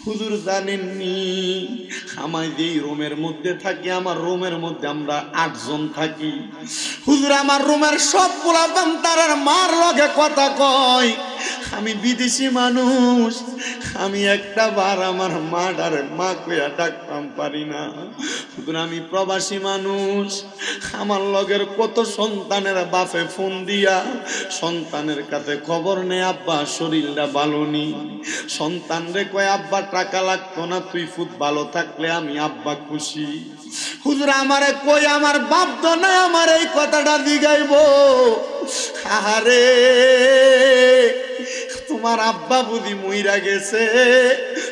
হুজুর জানেননি আমায় যেই রুমের মধ্যে থাকি, আমার রুমের মধ্যে আমরা 8 জন থাকি। হুজুর আমার রুমের সব পোলাপান তারার মার লগে কথা কয়। আমি বিদেশি মানুষ, আমি একটা বার আমার মাডারে মা কইয়া ডাকতাম পারি না। হুজুর আমি প্রবাসী মানুষ, আমার লগের কত সন্তানের বাপে ফোন দিয়া সন্তানের কাছে খবর নেই আব্বা শরীরটা ভালো নেই। সন্তান রে কয় আব্বা টাকা লাগতো না, তুই ফুট ভালো থাকলে আমি আব্বা খুশি। হুজুর আমারে কই আমার বাপ তো না আমার এই কথাটা দিগাইব। আরে তোমার আব্বা বুঝি মইরা গেছে,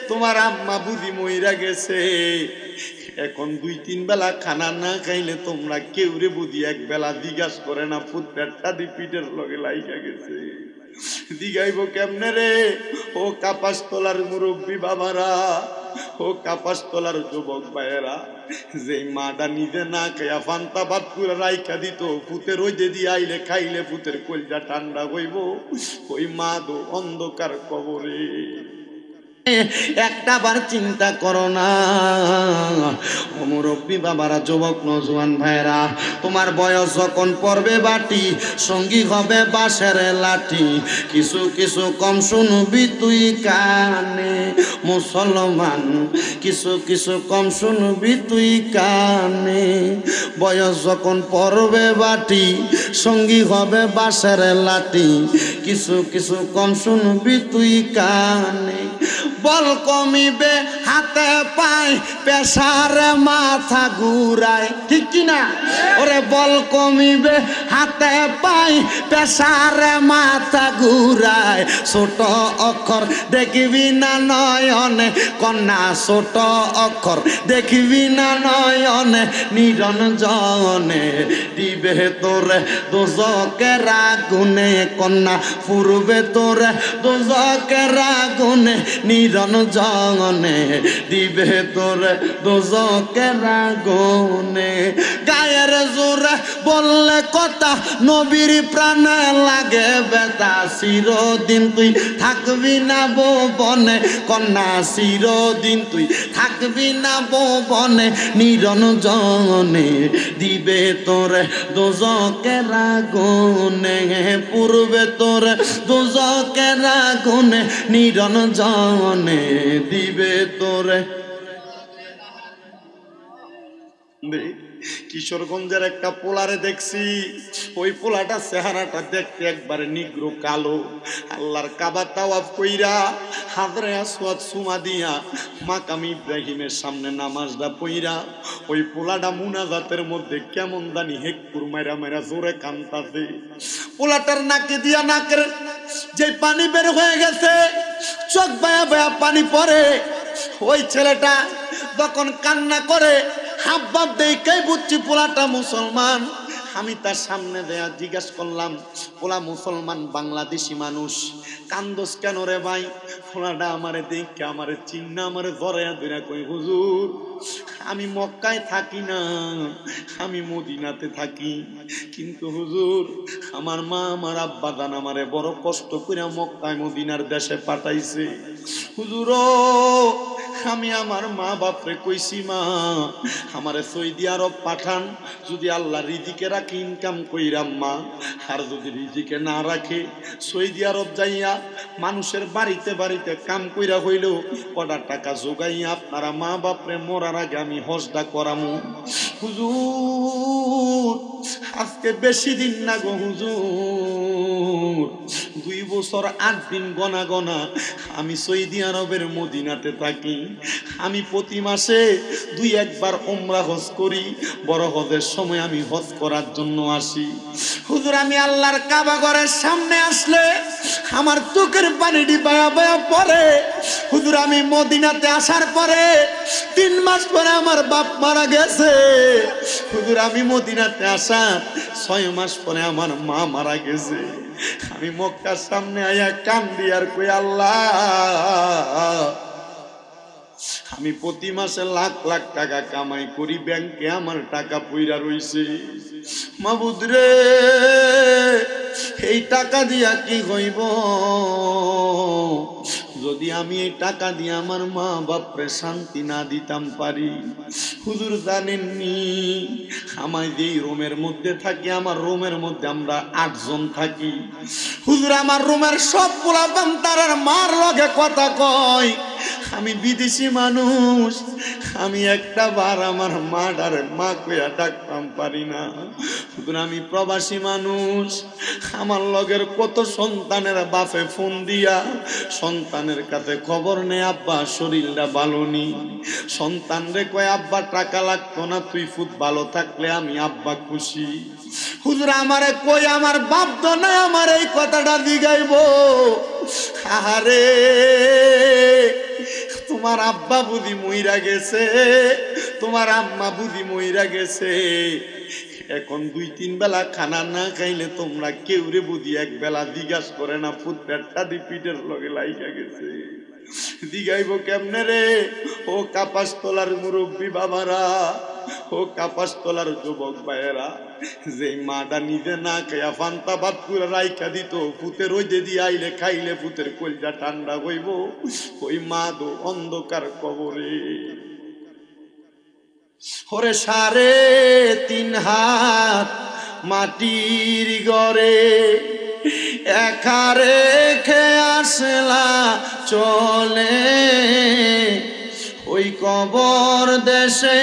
তোমার আম্মা বুঝি মইরা গেছে, এখন 2-3 বেলা খানা না খাইলে তোমরা কেউ রে বুঝি এক বেলা জিজ্ঞাসা করে না পুত্রেরটা দি পিঠের লগে লাইগা গেছে। দিগাইব কেমনে রে? ও কাপাস তোলার মুরব্বী বাবারা, ও কাপাস তোলার যুবক ভাইয়েরা, যে মাটা নিজে না খাইয়া ফান্তা ভাত করে রাইখা দিত, পুতের ওই যে দিয়ে আইলে খাইলে পুতের কলজা ঠান্ডা হইব, ওই মা দো অন্ধকার কবরে। একটা বার চিন্তা করো না ও মুরব্বী বাবারা, যুবক নজওয়ান ভাইরা, তোমার বয়স যখন পড়বে বাটি, সঙ্গী হবে বাঁশের লাঠি। কিছু কিছু কম শুনবি তুই কানে মুসলমান, কিছু কিছু কম শুনবি তুই কানে। বয়স যখন পড়বে বাটি, সঙ্গী হবে বাঁশের লাঠি। কিছু কিছু কম শুনবি তুই কানে। বল কমিবে হাতে পায়, পেশারে মাথা ঘুরায়, ঠিক কিনা? ওরে বল কমিবে হাতে পায়, পেশারে মাথা ঘুরায়। ছোট অক্ষর দেখবি না নয়নে কন্যা, ছোট অক্ষর দেখবি না নয়নে, নিরঞ্জনে দিবে তোরে দোজকের আগুনে কন্যা, পূর্বে তোরে দোজকের আগুনে, নিরঞ্জনে দিবে তোরে দোজকের আগুনে। গায়ের জোরে বললে কথা, নবীর প্রাণে লাগে বেতা। চিরদিন তুই থাকবি না ভুবনে কন্যা, চিরদিন তুই থাকবি না ভুবনে, নিরঞ্জনে দিবে তোরে দোজকের আগুনে, পূর্বে তোরে দোজকের আগুনে, নিরঞ্জনে দিবে তোরে। কিশোরগঞ্জের একটা পোলারে দেখছি, ওই পোলাটা চেহারাটা দেখতে একবারে নিগ্র কালো। আল্লাহর কাবা তাওয়াফ কইরা হাজরে আসওয়াদ সুমা দিয়া মাকাম ইব্রাহিমের সামনে নামাজটা পইরা ওই পোলাটা মুনাজাতের মধ্যে কেমন জানি হেকপুর মাইরা মাইরা জোরে কান্তাছে। পোলাটার নাকে দিয়া নাকের যে পানি বের হয়ে গেছে, চোখ বায়া বায়া পানি পড়ে। ওই ছেলেটা যখন কান্না করে হাবভাব দেখেই বুঝছি পোলাটা মুসলমান। আমি তার সামনে দেয়া জিজ্ঞাসা করলাম, পোলা মুসলমান বাংলাদেশি মানুষ, কান্দোস কেন রে ভাই? পোলাটা আমারে দেখে আমারে চিন্না আমারে ধরাইয়া ধরে কই, হুজুর আমি মক্কায় থাকি না, আমি মদিনাতে থাকি, কিন্তু হুজুর আমার মা আমার আব্বা জান আমারে বড় কষ্ট করে মক্কায় মদিনার দেশে পাঠাইছে। হুজুর আমি আমার মা বাপরে কইছি, মা আমারে সৌদি আরব পাঠান, যদি আল্লাহ রিজিকে রাখে ইনকাম কইরাম মা, আর যদি রিজিকে না রাখে সৌদি আরব যাইয়া মানুষের বাড়িতে বাড়িতে কাম কইরা হইল কটা টাকা জোগাইয়া আপনারা মা বাপরে মরার আগে আমি হজটা করামু। হুজুর আজকে বেশি দিন না গো হুজুর, 2 বছর 8 দিন গনা গনা আমি সৌদি আরবের মদিনাতে থাকি। আমি প্রতি মাসে 2-1 বার উমরা হজ করি, বড় হজের সময় আমি হজ করার জন্য আসি। হুজুর আমি আল্লাহর কাবা ঘরের সামনে আসলে আমার চোখের পানিটি বায়া বায়া পড়ে। হুজুর আমি মদিনাতে আসার পরে 3 মাস পরে আমার বাপ মারা গেছে। হুজুর আমি মদিনাতে আসা 6 মাস পরে আমার মা মারা গেছে। আমি মক্কার সামনে আয়া কান্দি আর কই, আল্লাহ আমি প্রতি মাসে লাখ লাখ টাকা কামাই করি, ব্যাংকে আমার টাকা পইরা রইছে, মাবুদ রে এই টাকা দিয়া কি হইব? যদি আমি এই টাকা দিয়ে আমার মা বাপরে শান্তি না দিতাম পারি। হুজুর জানেননি আমায় যেই রুমের মধ্যে থাকি, আমার রুমের মধ্যে আমরা 8 জন থাকি। হুজুর আমার রুমের সব পোলাপান তার মার লগে কথা কয়। আমি বিদেশি মানুষ, আমি একটা বার আমার মাটারে মা কইয়া ডাকতাম পারি না। হুজুর আমি প্রবাসী মানুষ, আমার লগের কত সন্তানের বাপে ফোন দিয়া সন্তানের কাছে খবর নেই আব্বা শরীরটা ভালো নেই। সন্তান রে কয় আব্বা টাকা লাগতো না, তুই ফুট ভালো থাকলে আমি আব্বা খুশি। হুজুর আমারে কই আমার বাপ তো না আমার এই কথাটা দিগাইব। আরে তোমার আব্বা বুঝি মইরা গেছে, তোমার আম্মা বুঝি মইরা গেছে, এখন 2-3 বেলা খানা না খাইলে তোমরা কেউ রে বুঝি এক বেলা জিজ্ঞাসা করে না পুত্রেরটা দি পিঠের লগে লাইগা গেছে। দিগাইব কেমনে রে? ও কাপাসতলার মুরব্বী বাবারা, ও কাপাসতলার যুবক ভাইয়েরা, যে মাটা নিজে না খাইয়া ফান্তা ভাত করে রাইখা দিত, পুতের রোদে দিয়ে আইলে খাইলে পুতের কলজা ঠান্ডা হইব, ওই মা দো অন্ধকার কবরে। ওরে 3.5 হাত মাটির ঘরে একা রেখে আসলা চলে, ওই কবর দেশে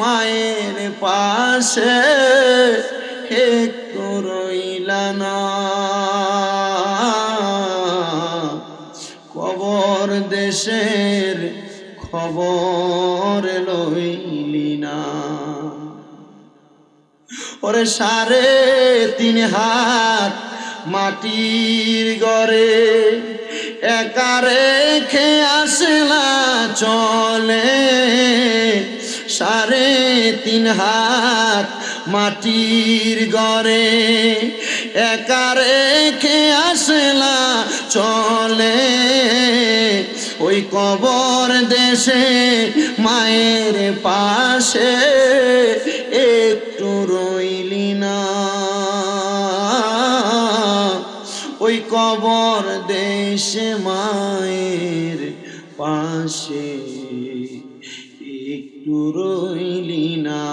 মায়ের পাশে একটু রইলা না, কবর দেশের খবর লইলি না। ওরে 3.5 হাত মাটির ঘরে একা রেখে আসলা চলে, 3.5 হাত মাটির ঘরে একা রেখে আসলা চলে, ওই কবর দেশে মায়ের পাশে একটু রইলি না, ওই কবর দেশে মায়ের পাশে একটু রইলি না,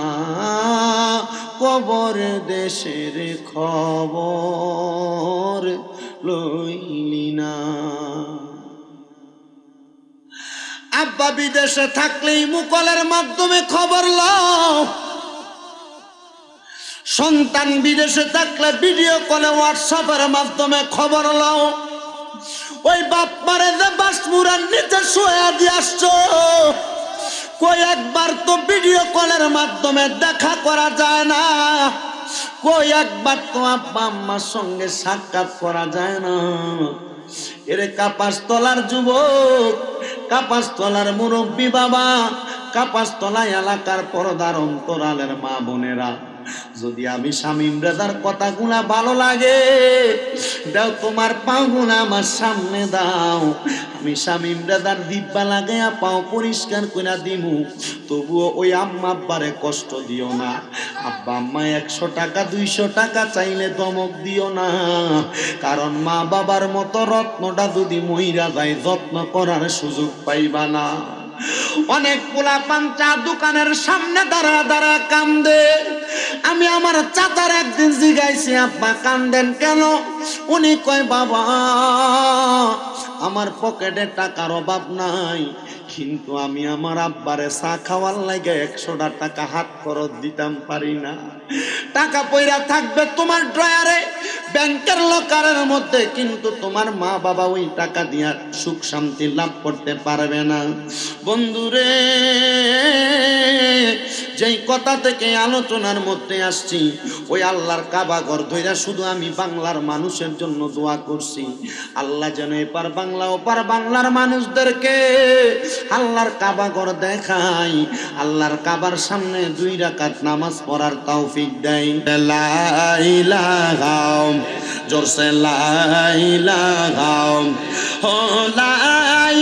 কবর দেশের খবর লইলি না। আব্বা বিদেশে থাকলেই মুকলের মাধ্যমে খবর লও, সন্তান বিদেশে থাকলে ভিডিও কলে হোয়াটসঅ্যাপের মাধ্যমে খবর লও। ওই বাপ মারে যে বাসমুরার নিচে শুয়ে দিয়ে আসছো, কই একবার তো ভিডিও কলের মাধ্যমে দেখা করা যায় না, কই একবার তো আব্বা আম্মার সঙ্গে সাক্ষাৎ করা যায় না। এরে কাপাসতলার যুবক, কাপাসতলার মুরব্বী বাবা, কাপাসতলা এলাকার পর্দার অন্তরালের মা বোনেরা, যদি আমি শামীম রেজার কথাগুলা ভালো লাগে দাও, তোমার পাগুলা আমার সামনে দাও, আমি শামীম রেজার দিব্যা লাগাইয়া পাও পরিষ্কার করে দিমু, তবুও ওই আম্মা আব্বারে কষ্ট দিও না। আব্বা আম্মা 100 টাকা 200 টাকা চাইলে দমক দিও না, কারণ মা বাবার মতো রত্নটা যদি মইরা যায় যত্ন করার সুযোগ পাইবা না। অনেক পোলাপান চা দোকানের সামনে দাঁড়া দাঁড়া কান্দে। আমি আমার চাচার একদিন জিগাইছি আব্বা কান্দেন কেন? উনি কয় বাবা আমার পকেটে টাকার অভাব নাই, কিন্তু আমি আমার আব্বারে চা খাওয়ার লাগে 100টা টাকা হাত খরচ দিতাম পারি না। টাকা পয়রা থাকবে তোমার ড্রয়ারে ব্যাংকের লকারের মধ্যে, কিন্তু তোমার মা বাবা ওই টাকা দিয়া সুখ শান্তি লাভ করতে পারবে না। বন্ধুরে যেই কথা থেকে আলোচনার মধ্যে আসছি, ওই আল্লাহর কাবা ঘর ধইরা শুধু আমি বাংলার মানুষের জন্য দোয়া করছি, আল্লাহ যেন এপার বাংলা ওপার বাংলার মানুষদেরকে আল্লাহর কাবা ঘর দেখাই, আল্লাহর কাবার সামনে 2 রাকাত নামাজ পড়ার তৌফিক দেয়। লা ইলাহা জোরসে লা ইলাহা ও লা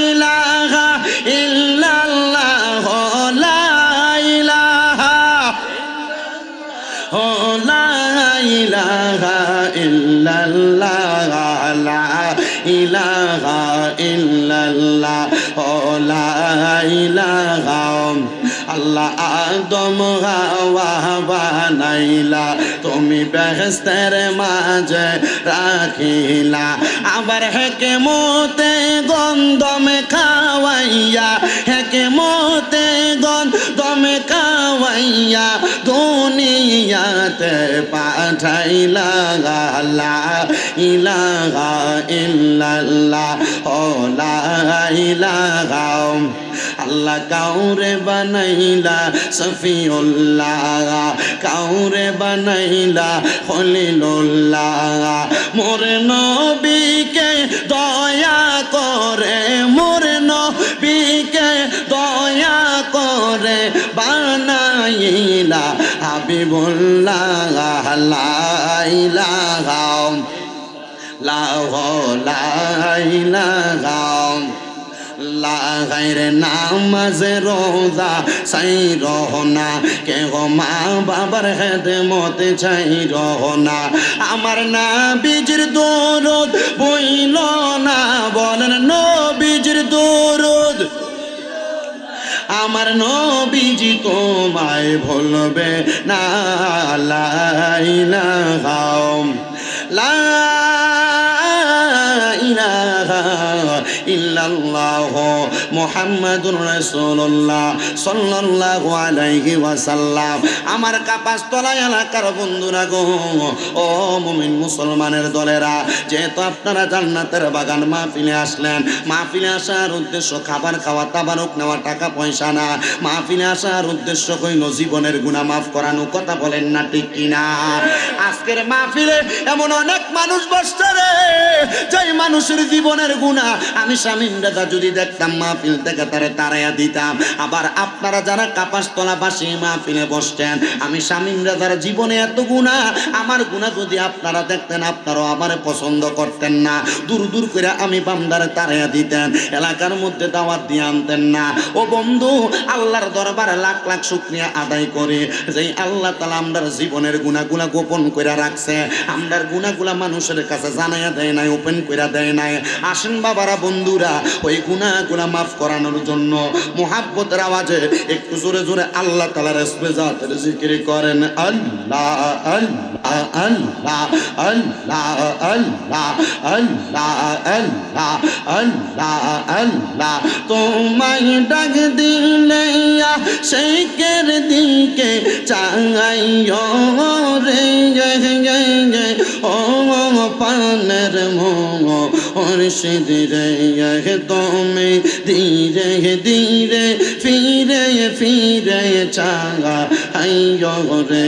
ইলাহা ইল্লাল্লাহ লা ইলাহা ও লা ইলাহা ইল্লাল্লাহ লা ইলাহা ইল্লাল্লাহ লা ইলাহা আল্লাহ আদম হাওয়া বানাইলা তুমি বেহেশতের মাঝে রাখিলা আবার হেকেমতে গন্ধমে খাওয়াইয়া হেকেমতে গন্ধমে খাওয়াইয়া দুনিয়াতে পাঠাইলা লা ইলাহা ইল্লাল্লাহ ও লা ইলাহা আল্লাহ কাউরে বানাইলা সফিউল্লাহ কাউরে বানাইলা খলিলুল্লাহ মোর নবীকে দয়া করে মোর নবীকে দয়া করে বানাইলা হাবিবুল্লাহ লা ইলাহা লা ইলাহা লাগাইরে নামাজ রোজা সাই রহনা কে গো মা বাবার খেদমত চাই রহনা আমার নবীজির দরুদ বইল না বলেন নবীজির দরুদ আমার নবীজি তোমায় ভুলবে না লা ইলাহা লা ইলাহা ইল্লাল্লাহ মুহাম্মাদুর রাসূলুল্লাহ সাল্লাল্লাহু আলাইহি ওয়াসাল্লাম আমার কাপাসতলা এলাকার বন্ধুরা গো ও মুমিন মুসলমানের দলেরা যেহেতু আপনারা জান্নাতের বাগান মাহফিলে আসলেন মাহফিলে আসার উদ্দেশ্য খাবার খাওয়া তাবারুক নেওয়া টাকা পয়সা না মাহফিলে আসার উদ্দেশ্য হইল জীবনের গুনাহ মাফ করানো কথা বলেন না ঠিক কিনা আজকের মাহফিলে এমন অনেক মানুষ বসছে রে যেই মানুষের জীবনের গুনাহ আমি শামীম দাদা যদি দেখতাম মাহফিল থেকে তারে তাড়াইয়া দিতাম আবার আপনারা যারা কাপাসতলা বাসী মাহফিলে বসতেন আমি শামীম দাদার জীবনে এত গুনাহ আমার গুনাহ যদি আপনারা দেখতেন আপনারাও আমারে পছন্দ করতেন না দূর দূর করে আমি বান্দারে তাড়াইয়া দিতেন এলাকার মধ্যে দাওয়াত দিয়ে আনতেন না ও বন্ধু আল্লাহর দরবারে লাখ লাখ শুকরিয়া আদায় করে যে আল্লাহ তাআলা আমরার জীবনের গুনাহগুলা গোপন করে রাখছে আমরার গুনাহগুলা মানুষের কাছে জানাইয়া দেয় নাই ওপেন করে দেয় নাই আসেন বাবারা বন্ধুরা ওই গুনাহগুলা মাফ করানোর জন্য মুহাব্বতের আওয়াজে একটু জোরে জোরে আল্লাহ তাআলার ইসমে জাতের জিকির করেন আল্লাহ আল্লাহ আল্লাহ আল্লাহ আল্লাহ আল্লাহ আল্লাহ আল্লাহ আল্লাহ তোমায় ডাক দিলে শেখের দিকে চাইও রে ও পানের মুর্শিদ রে তুমি ধীরে ধীরে ফিরে ফিরে চাইও রে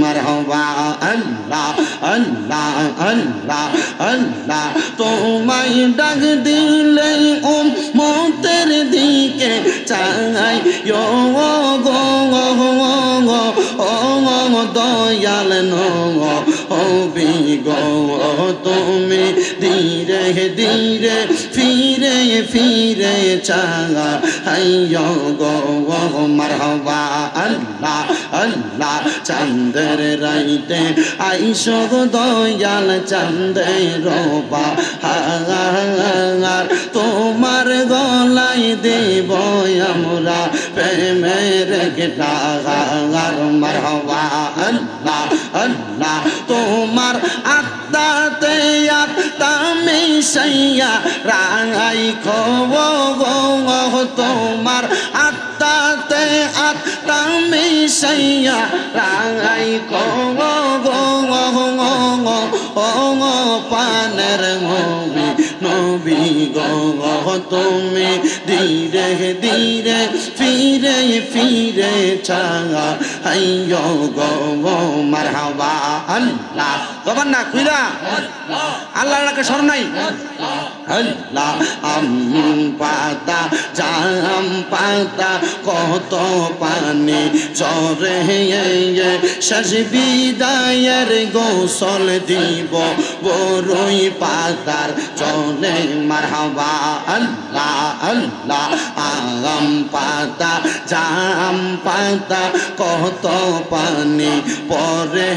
মারহাবা আল্লাহ আল্লাহ আল্লাহ আল্লাহ তোমায় ডাক দিলে উম্মতের দিকে চাইও গো দয়াল নবী গো তুমি ধীরে ধীরে ফিরে ফিরে চাইও গো মারহাবা আল্লাহ আল্লাহ চাঁদের রাইতে আইসো গো দয়াল চাঁদের বাহার তোমার গলায় দেব আমরা প্রেমের গিটার মারহাবা আল্লাহ আল্লাহ তোমার আত্মাতে আত্মা মিশাইয়া রাইখো গো তোমার আত্মাতে আত্মা মিশাইয়া রাইখো গো পানের নবী গো তুমি ধীরে ধীরে ফিরে ফিরে চাইও গো মারহাবা আল্লাহ তখন না খুইলা আল্লাহর নাকি স্মরণ নাই আল্লাহ আম পাতা জাম পাতা কত পানি চরে শেষ বিদায়ের গোসল দিব বরই পাতার চলে মারহাবা আল্লাহ আল্লাহ জাম পাতা জাম পাতা কত পানি পরে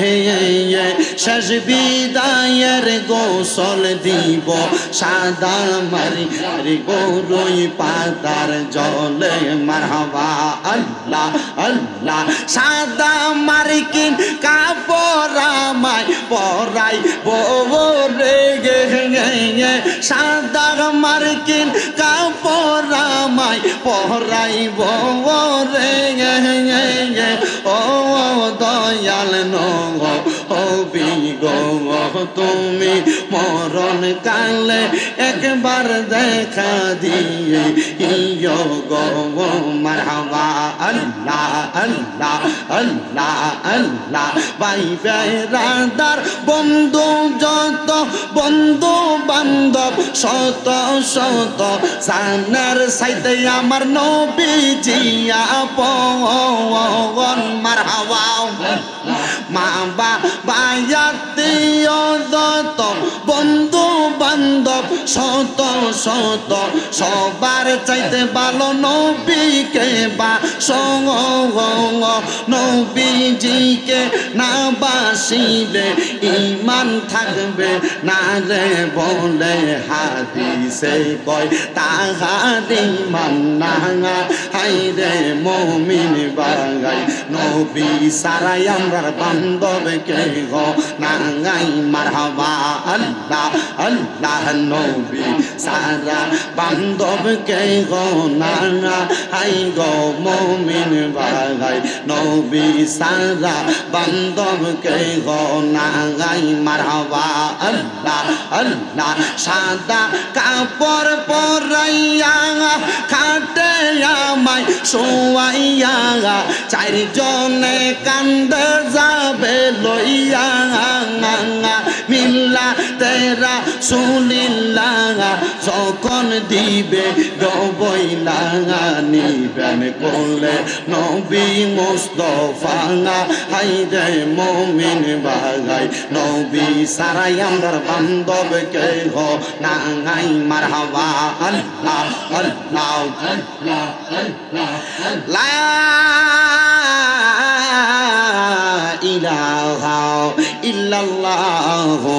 শেষ বিদায়ের গোসল দিব সাদা মারি গরুই পাতার জলে মারহাবা আল্লাহ আল্লাহ সাদা মার্কিন কাপড় আমায় পরাই রে গে সাদা মার্কিন কাপড় আমায় পরাই রে ও দয়াল নগ হবি গো তুমি মরণ কালে একবার দেখা দিয়ে ইয়ো গো মারহাবা আল্লাহ আল্লাহ আল্লাহ আল্লাহ ভাই বেরাদার বন্ধু যত বন্ধু বান্ধব শত শত জানার সাইতে আমার নবীজি আপন মারহাবা মা বাবা আত্মীয় যত বন্ধু বান্ধব শত শত সবার চাইতে ভালো নবীকে বা সঙ্গ নবীজিকে না বাসিলে ঈমান থাকবে না রে বলে হাদিসে কয় তাহার ঈমান না হাই রে মুমিন বাগাই নবী সারাই আমরার বান্ধব কে গো নাঙ্গাই মারহাবা আল্লাহ আল্লাহ নবী সারা বান্ধব কে গো নাঙ্গা হাই গো মুমিন বাগাই নবী সারা বান্ধব কে গো নাঙ্গাই মারহাবা আল্লাহ আল্লাহ সাদা কাপড় পরাইয়া খাটে আমায় শোয়াইয়া চারজনে কান্দে যাবে লইয়া মিল্লা তেরা সুলিল্লা যখন দিবে গবইলা নিবেন করলে নবী মুস্তফা হাই রে মুমিন বাগাই নবী সারাই আমরার বান্ধব কে গো নাঙ্গাই মারহাবা আল্লাহ আল্লাহ আল্লাহ আল্লাহ লা ইলাহা ইল্লাল্লাহু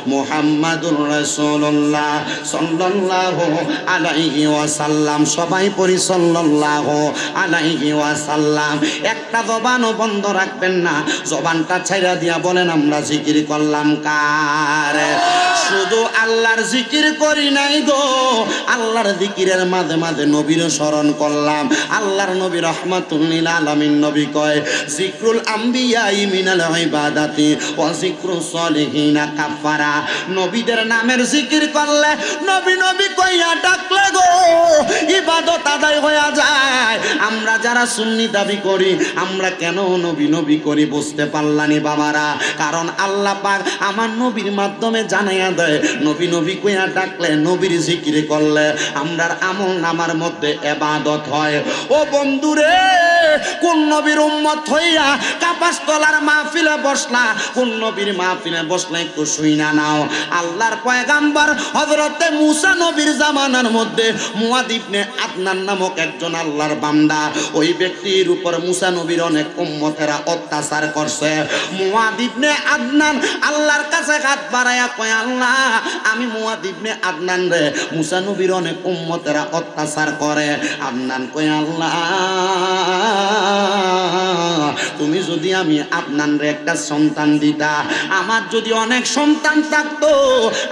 মুহাম্মাদুর রাসূলুল্লাহ সাল্লাল্লাহু আলাইহি ওয়াসাল্লাম সবাই পড়ি সাল্লাল্লাহু আলাইহি ওয়াসাল্লাম একটা জবানও বন্ধ রাখবেন না জবানটা ছাইরা দিয়া বলেন আমরা জিকির করলাম কার শুধু আল্লাহর জিকির করি নাই গো আল্লাহর জিকিরের মাঝে মাঝে নবীর স্মরণ করলাম আল্লাহর নবী রাহমাতুল লিল আলামিন নবী কয় জিকরুল আম্বিয়া মিনাল ইবাদাতি ওয়া জিকরুস সলিহিনা কাফারা নবীদের নামের জিকির করলে নবী নবী কইয়া ডাকলে গো ইবাদত আদায় হয়ে যায় আমরা যারা সুন্নি দাবি করি আমরা কেন নবী নবী করি বুঝতে পারলানি বাবারা কারণ আল্লাহ পাক আমার নবীর মাধ্যমে জানাইয়া দেয় নবী নবী কইয়া ডাকলে নবীর জিকির করলে আমরার আমল নামার মধ্যে ইবাদত হয় ও বন্ধুরে কোন নবীর উম্মত হইয়া কাপাসতলার মাহফিলে বসলা কোন নবীর মাহফিলে বসলে একটু শুইনা নাও আল্লাহর পয়গাম্বর হযরতে মুসা নবীর জামানার মধ্যে মুয়াদ ইবনে আদনান নামক একজন আল্লাহর বান্দা ওই ব্যক্তির উপর মুসা নবীর অনেক উম্মতেরা অত্যাচার করছে মুয়াদ ইবনে আদনান আল্লাহর কাছে হাত বাড়ায়া কয় আল্লাহ আমি মুয়াদ ইবনে আদনান রে মুসা নবীর অনেক উম্মতেরা অত্যাচার করে আদনান কয় আল্লাহ তুমি যদি আমি আদনান রে একটা সন্তান দিতা আমার যদি অনেক সন্তান থাকতো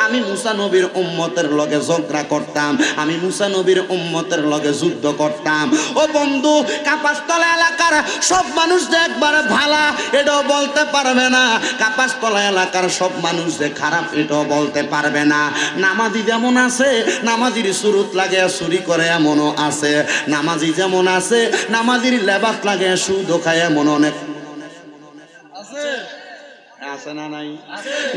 আমি মুসা নবীর উম্মতের লগে ঝগড়া করতাম আমি মুসা নবীর উম্মতের লগে যুদ্ধ করতাম ও বন্ধু কাপাসতলা এলাকার সব মানুষ যে একবারে ভালা এটাও বলতে পারবে না কাপাসতলা এলাকার সব মানুষ যে খারাপ এটাও বলতে পারবে না নামাজি যেমন আছে নামাজির সুরত লাগে চুরি করে এমনও আছে নামাজি যেমন আছে নামাজির লেবাস লাগে সুদ খায় এমন অনেক আছে আছে না নাই?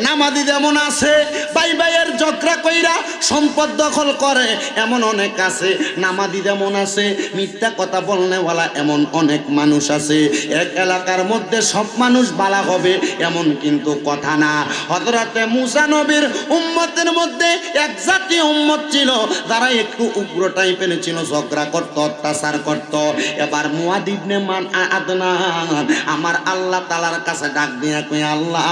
নামাজি যেমন আছে ভাই ভাইয়ের ঝগড়া কইরা সম্পদ দখল করে এমন অনেক আছে। নামাজি যেমন আছে মিথ্যা কথা বলনেওয়ালা এমন অনেক মানুষ আছে। এক এলাকার মধ্যে সব মানুষ বালা হবে এমন কিন্তু কথা না। হযরতে মুসা নবীর উম্মতের মধ্যে এক জাতীয় উম্মত ছিল যারা একটু উগ্র টাইপের ছিল, ঝগড়া করত, অত্যাচার করত। এবার মুয়াদ ইবনে আদনান আমার আল্লাহ তাআলার কাছে ডাক দিয়া কই, আল্লাহ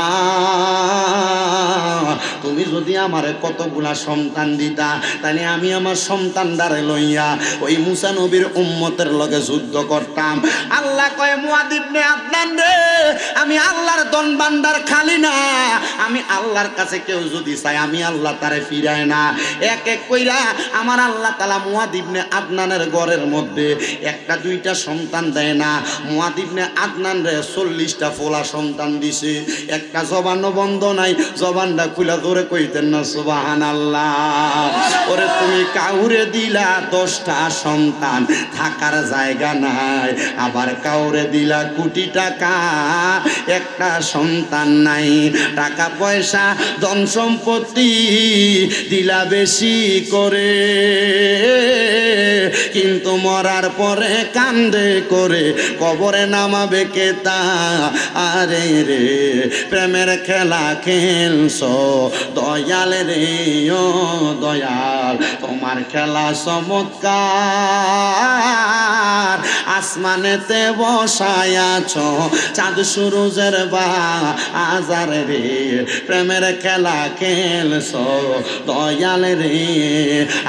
তুমি যদি আমারে কতগুলা সন্তান দিতা তাহলে আমি আমার সন্তানদারে লইয়া ওই মুসা নবীর উম্মতের লগে যুদ্ধ করতাম। আল্লাহ কয়, মুয়াদ ইবনে আদনান রে, আমি আল্লাহর ধন ভান্ডার খালি না, আমি আল্লাহর কাছে কেউ যদি চাই আমি আল্লাহ তারে ফিরায় না। এক এক কইরা আমার আল্লাহ তাআলা মুয়াদ ইবনে আদনানের ঘরের মধ্যে একটা দুইটা সন্তান দেয় না। মুয়াদ ইবনে আদনান রে 40টা ফোলা সন্তান দিছে। একটা জবানও বন্ধ নাই, জবানটা খুলে ধরে কইতেন না সুবহানাল্লাহ। ওরে তুমি কাউরে দিলা 10টা সন্তান, থাকার জায়গা নাই, আবার কাউরে দিলা কোটি টাকা, একটা সন্তান নাই। টাকা পয়সা ধন সম্পত্তি দিলা বেশি করে, কিন্তু মরার পরে কান্দে করে কবরে নামাবে কে তা? আরে রে প্রেমের খেলা খেলছো দয়াল রে, ও দয়াল তোমার খেলা চমৎকার। আসমানেতে বসায়াছ চাঁদ সুরুজের বাজার রে, প্রেমের খেলা খেলছো দয়াল রে।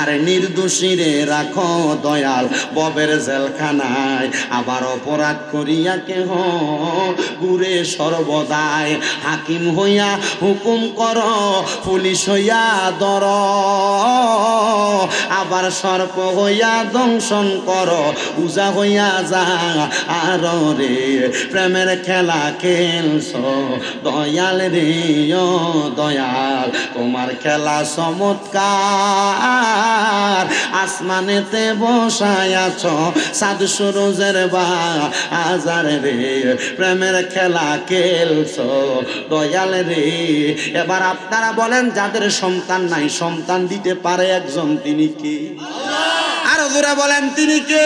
আরে নির্দোষী রে রাখো দয়াল ববের জেলখানায়, আবার অপরাধ করিয়া কেহ ঘুরে সর্বদাই। হাকিম হইয়া হুকুম কর, পুলিশ হইয়া দর, আবার সর্প হইয়া দংশন কর, উজা হইয়া যা আর রে। প্রেমের খেলা খেলছো দয়াল রে, ও দয়াল তোমার খেলা চমৎকার। আসমানেতে বসায়াছ চাঁদ সুরুজের বাজার রে, প্রেমের খেলা খেলছো দয়াল রে। এবার আপনারা বলেন, যাদের সন্তান নাই সন্তান দিতে পারে একজন, তিনি কে? আরো জোরে বলেন, তিনি কে?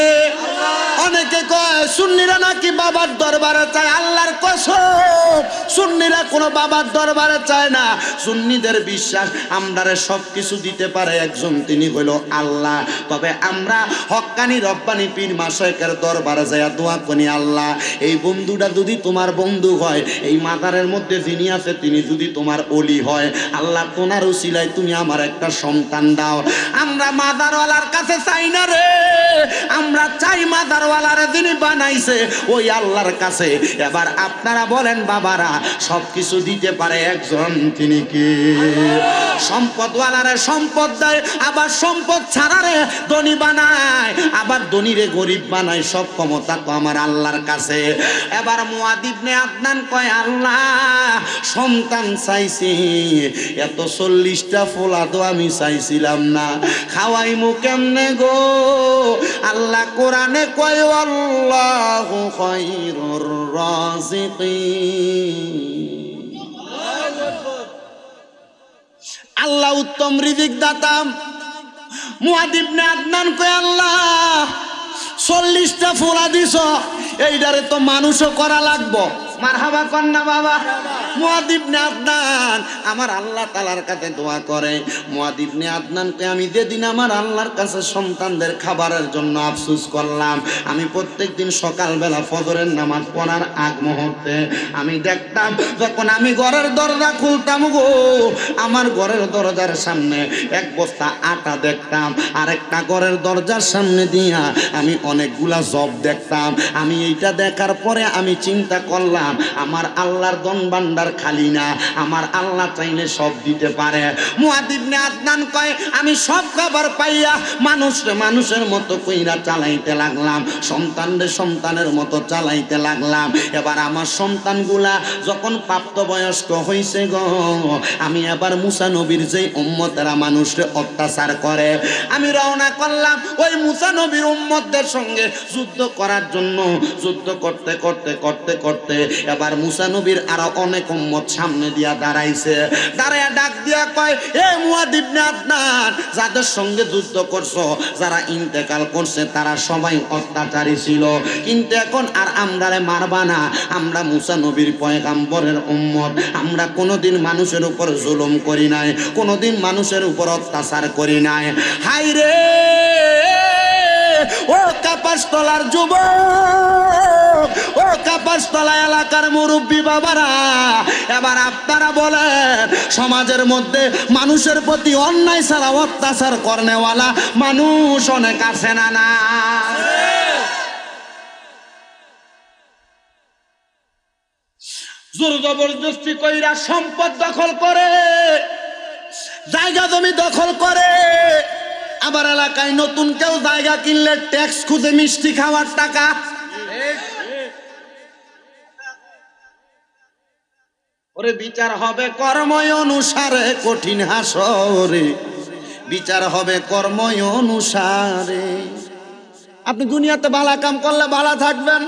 অনেকে কয় সুন্নিরা নাকি বাবার দরবারে চায়। আল্লাহর কসম, সুন্নিরা কোনো বাবার দরবারে চায় না। সুন্নিদের বিশ্বাস আমরারে সব কিছু দিতে পারে একজন, তিনি হইল আল্লাহ। তবে আমরা হক্কানি রব্বানি পীর মাশায়েখের দরবারে যাইয়া দোয়া করি, আল্লাহ এই বন্ধুটা যদি তোমার বন্ধু হয়, এই মাজারের মধ্যে যিনি আছে তিনি যদি তোমার ওলি হয়, আল্লাহ তোমার উসিলায় তুমি আমার একটা সন্তান দাও। আমরা মাজারওয়ালার কাছে চাই না রে, আমরা চাই মাজারওয়ালারে যিনি বানাইছে ওই আল্লাহর কাছে। এবার আপনারা বলেন বাবারা, সব কিছু দিতে পারে একজন, তিনি কি? সম্পদওয়ালারে সম্পদ দেয়, আবার সম্পদ ছাড়ারে ধনী বানায়, আবার ধনীরে গরিব বানায়। সব ক্ষমতা তো আমার আল্লাহর কাছে। এবার মুয়াদ ইবনে আদনান কয়, আল্লাহ সন্তান চাইছি, এত 40টা ফোলা তো আমি চাইছিলাম না, খাওয়াইমু কেমনে গো? আল্লাহ কোরআনে কয়, আল্লাহু খায়রুর রাযিকিন, আল্লাহ উত্তম রিজিক দাতা। মুয়াদ ইবনে আদনান কয়, আল্লাহ 40টা ফোলা দিছ, এইটারে তো মানুষও করা লাগবো। মারহাবা কন্যা বাবা। মুয়াদ ইবনে আদনান আমার আল্লাহ তাআলার কাছে দোয়া করে। মুয়াদ ইবনে আদনানকে আমি যেদিন আমার আল্লাহর কাছে সন্তানদের খাবারের জন্য আফসোস করলাম, আমি প্রত্যেকদিন সকালবেলা ফজরের নামাজ পড়ার আগ মুহূর্তে আমি দেখতাম, যখন আমি ঘরের দরজা খুলতাম গো, আমার ঘরের দরজার সামনে এক বস্তা আটা দেখতাম, আরেকটা ঘরের দরজার সামনে দিয়া আমি অনেকগুলা জব দেখতাম। আমি এইটা দেখার পরে আমি চিন্তা করলাম, আমার আল্লাহর ধন ভান্ডার খালি না, আমার আল্লাহ চাইলে সব দিতে পারে। মুয়াদ ইবনে আদনান কয়, আমি সব খাবার পাইয়া মানুষের মতো কইরা চালাইতে লাগলাম, সন্তানের মতো চালাইতে লাগলাম। এবার আমার সন্তানগুলা যখন প্রাপ্তবয়স্ক হইছে গো, আমি এবার মুসা নবীর যে উম্মতেরা মানুষকে অত্যাচার করে, আমি রওনা করলাম ওই মুসা নবীর উম্মতদের সঙ্গে যুদ্ধ করার জন্য। যুদ্ধ করতে করতে করতে করতে এবার মুসা নবীর আরো অনেক উম্মত সামনে দিয়া দাঁড়াইছে, দাঁড়ায়া ডাক দিয়া কয়, এ মুয়াদ ইবনে আদনান, যাদের সঙ্গে যুদ্ধ করছো, যারা ইন্তেকাল করছে তারা সবাই অত্যাচারী ছিল, কিন্তু এখন আর আমরারে মারবা না। আমরা মুসা নবীর পয়গাম্বরের উম্মত, আমরা কোনোদিন মানুষের উপর জুলুম করি নাই, কোনোদিন মানুষের উপর অত্যাচার করি নাই। হাই রে ও কাপাসতলার যুবক, ও কাপাসতলা এলাকার মুরব্বী বাবারা, এবার আপনারা বলেন, সমাজের মধ্যে মানুষের প্রতি অন্যায় ছাড়া অত্যাচার করনেওয়ালা মানুষ অনেক আছে না? না, জোর জবরদস্তি কইরা সম্পদ দখল করে, জায়গা জমি দখল করে, আবার এলাকায় নতুন কেউ জায়গা কিনলে ট্যাক্স খুঁজে মিষ্টি খাওয়ার টাকা। ওরে বিচার হবে কর্ম অনুসারে, কঠিন হাসরে বিচার হবে কর্ম অনুসারে। আপনি দুনিয়াতে ভালো কাম করলে ভালো থাকবেন,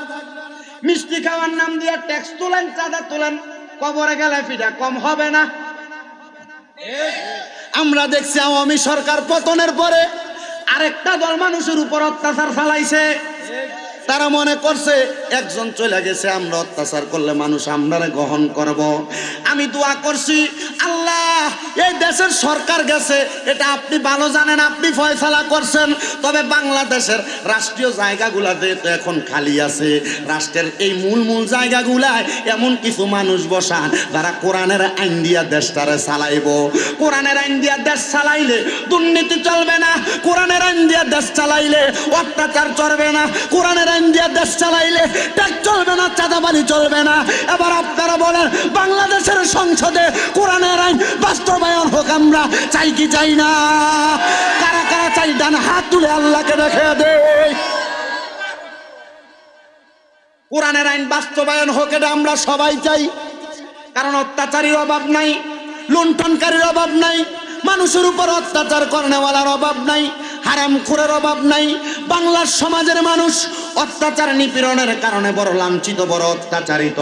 মিষ্টি খাওয়ার নাম দিয়ে ট্যাক্স তোলেন, চাঁদা তোলেন, কবরে গেলে ফিটা কম হবে না। আমরা দেখছি আওয়ামী সরকার পতনের পরে আরেকটা দল মানুষের উপর অত্যাচার চালাইছে। তারা মনে করছে একজন চলে গেছে, আমরা অত্যাচার করলে মানুষ আমরারে গ্রহণ করব। আমি দোয়া করছি, আল্লাহ এই দেশের সরকার গেছে, এটা আপনি ভালো জানেন, আপনি ফয়সালা করছেন, তবে বাংলাদেশের রাষ্ট্রীয় জায়গাগুলা যেহেতু এখন খালি আছে, রাষ্ট্রের এই মূল জায়গাগুলায় এমন কিছু মানুষ বসান যারা কোরআনের আইন দিয়া দেশটারে চালাইব। কোরআনের আইন দিয়া দেশ চালাইলে দুর্নীতি চলবে না, কোরআনের আইন দিয়া দেশ চালাইলে অত্যাচার চলবে না, কোরআনের আইন দিয়া দেশ চালাইলে ট্যাক্স চলবে না, চাঁদাবাজি চলবে না। এবার আপনারা বলেন, বাংলাদেশের সংসদে কোরআনের আইন বাস্তবায়ন হোক, আমরা চাই কি চাই না? কারা কারা চাই? ডান হাত তুলে আল্লাহকে দেখে দে। কোরআনের আইন বাস্তবায়ন হোক, এটা আমরা সবাই চাই, কারণ অত্যাচারীর অভাব নাই, লুণ্ঠনকারীর অভাব নাই, মানুষের উপর অত্যাচার করনেওয়ালার অভাব নাই, হারামখোরের অভাব নাই। বাংলার সমাজের মানুষ অত্যাচার নিপীড়নের কারণে বড় লাঞ্ছিত, বড় অত্যাচারিত।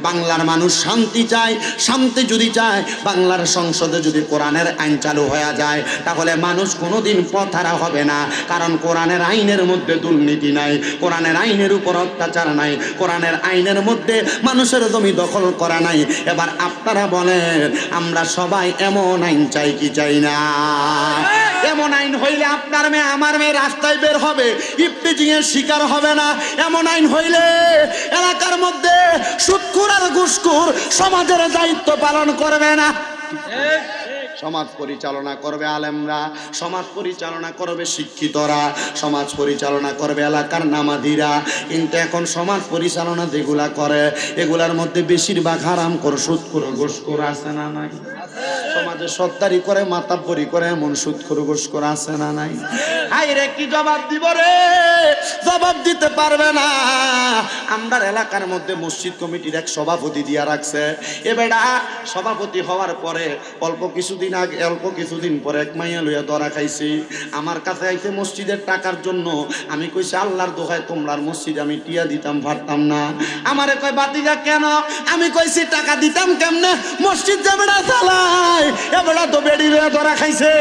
বাংলার মানুষ শান্তি চায়, শান্তি যদি চায়, বাংলার সংসদে যদি কোরআনের আইন চালু হয়ে যায়, তাহলে মানুষ কোনোদিন পথহারা হবে না, কারণ কোরআনের আইনের মধ্যে দুর্নীতি নাই, কোরআনের আইনের উপর অত্যাচার নাই, কোরআনের আইনের মধ্যে মানুষের জমি দখল করা নাই। এবার আপনারা বলেন, আমরা সবাই এমন আইন চাই কি চাই না? এমন আইন হইলে আপনার মেয়ে আমার মেয়ে রাস্তায় বের হবে, ইফতিজিং এর শিকার হবে না। এমন আইন হইলে এলাকার মধ্যে সুদখোর আর ঘুষখোর সমাজের দায়িত্ব পালন করবে না। সমাজ পরিচালনা করবে আলেমরা, সমাজ পরিচালনা করবে শিক্ষিতরা, সমাজ পরিচালনা করবে এলাকার নামাজিরা। কিন্তু এখন সমাজ পরিচালনা যেগুলা করে, এগুলার মধ্যে বেশিরভাগ হারামখোর, সুদখোর, ঘুষখোর আছে না নাই? সমাজে সত্তারি করে, মাতাব্বরি করে, এমন সুদখোর, ঘুষখোর আছে না নাই? আই রে, কি জবাব দিব রে? জবাব দিতে পারবে না। আমরা এলাকার মধ্যে মসজিদ কমিটির এক সভাপতি দিয়া রাখছে। এ বেটা সভাপতি হওয়ার পরে অল্প কিছুদিন পরে এক মাইয়া লইয়া ধরা খাইছি। আমার কাছে আইছে মসজিদের টাকার জন্য। আমি কইছি, আল্লাহর দোহাই তোমরার মসজিদ আমি টিয়া দিতাম পারতাম না। আমারে কয়, বাতিজা কেন? আমি কইছি, টাকা দিতাম কেমনে? মসজিদ যে বেটা চালায়, এ বেটা তো বেড়ি লইয়া ধরা খাইছে।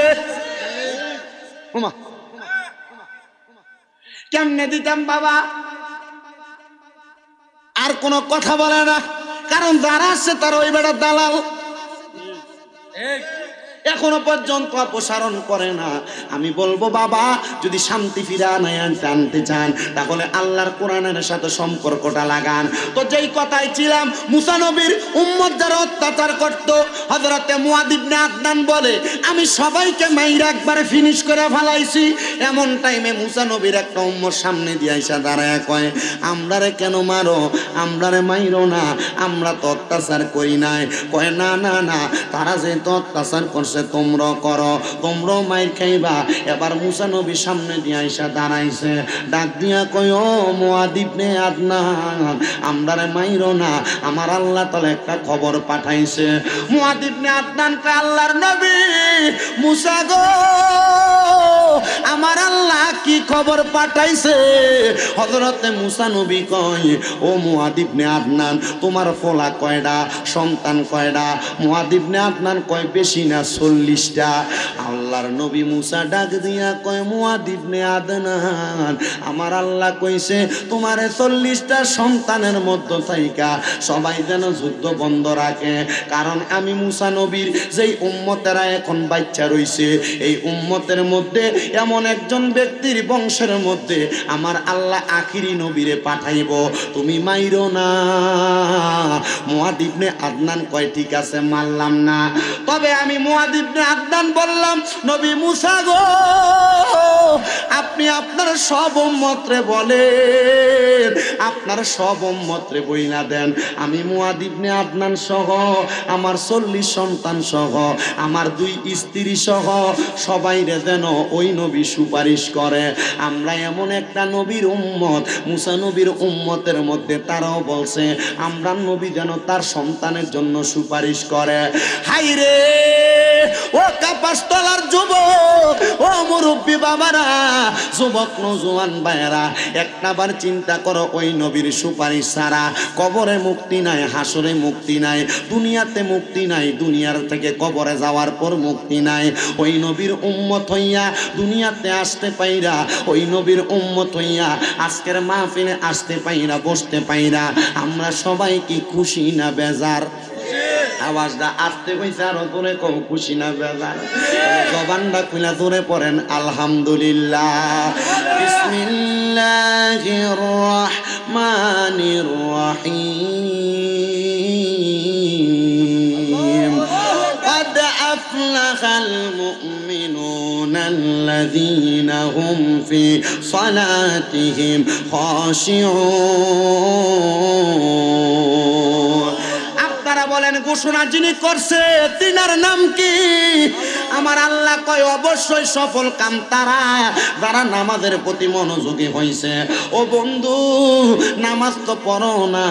কেমনে দিতাম বাবা? আর কোনো কথা বলে না, কারণ যারা আসছে তারা ওই বেটার দালাল। এখনো পর্যন্ত অপসারণ করে না। আমি বলবো, বাবা যদি শান্তি ফিরা আনতে চান, তাহলে আল্লাহর কোরআনের সাথে সম্পর্কটা লাগান। তো যেই কথাই ছিলাম, মুসা নবীর উম্মত যারা অত্যাচার করতো, হযরতে মুয়াদ ইবনে আদনান বলে, আমি সবাইকে মাইরা একবারে ফিনিশ করে ফেলাইছি। এমন টাইমে মুসা নবীর একটা উম্মত সামনে দিয়ে আইসা দাঁড়ায় কয়, আমরারে কেন মারো? আমরারে মাইরো না, আমরা তো অত্যাচার করি নাই। কয়, না না না, তারা যে তো অত্যাচার করছে করছে তোমরা করো, তোমরা মাইর খাইবা। এবার মুসা নবী সামনে দিয়ে আইসা দাঁড়াইছে, ডাক দিয়া কয় ও মুআদ ইবনে আদনান, আমরারে মাইরো না, আমার আল্লাহ তাআলা একটা খবর পাঠাইছে। মুআদ ইবনে আদনান কে আল্লাহর নবী মুসা গো, আমার আল্লাহ কি খবর পাঠাইছে? হযরতে মুসা নবী কয় ও মুআদ ইবনে আদনান, তোমার ফোলা কয়ডা, সন্তান কয়ডা? মুআদ ইবনে আদনান কয় বেশি না 40টা। আল্লাহর নবী মুসা ডাক দিয়া কয় মুআদ ইবনে আদনান, আমার আল্লাহ কইছে তোমারে 40টা সন্তানের মধ্য থাইকা সবাই যেন যুদ্ধ বন্ধ রাখে, কারণ আমি মুসা নবীর যেই উম্মতেরা এখন বাচ্চা রইছে, এই উম্মতের মধ্যে এমন একজন ব্যক্তির বংশের মধ্যে আমার আল্লাহ আখিরি নবীরে পাঠাইব, তুমি মাইরো না। মুআদ ইবনে আদনান কয় ঠিক আছে মানলাম না, তবে আমি মুআদ ইবনে আদনান বললাম নবী মুসা গো, আপনি আপনার সব উম্মতরে বলেন, আপনার সব উম্মতরে বইলা দেন আমি মুআদ ইবনে আদনান সহ আমার 40 সন্তান সহ আমার 2 স্ত্রী সহ সবাইরে যেন ওই নবী সুপারিশ করে। আমরা এমন একটা নবীর উম্মত, মুসা নবীর উম্মতের মধ্যে তারাও বলছে আমরা নবী যেন তার সন্তানের জন্য সুপারিশ করে। হাইরে ও কাপাসতলার যুবক, ও মুরব্বী বাবারা, যুবক নওজোয়ান ভাইয়েরা, একটাবার চিন্তা করো, ওই নবীর সুপারিশ ছাড়া কবরে মুক্তি নাই, হাসরে মুক্তি নাই, দুনিয়াতে মুক্তি নাই, দুনিয়ার থেকে কবরে যাওয়ার পর মুক্তি নাই। ওই নবীর উম্মত হইয়া দুনিয়াতে আসতে পাইরা, ওই নবীর উম্মত হইয়া আজকের মাহফিলে আসতে পাইরা, বসতে পাইরা, আমরা সবাই কি খুশি না বেজার? আওয়াজটা আসতে কইছে আরো দূরে কম, খুশি না বেজার? জবানটা খুলে দূরে পড়েন আলহামদুলিল্লাহ। বিসমিল্লাহির রহমানির রহিম। قد أفلح المؤمنون الذين هم في صلاتهم خاشعون। আপনারা বলেন ঘোষণা যিনি করছে তিনার নাম কি? আমার আল্লাহ কয় অবশ্যই সফল কাম তারা যারা নামাজের প্রতি মনোযোগী হইছে। ও বন্ধু, নামাজ তো পড়ো না,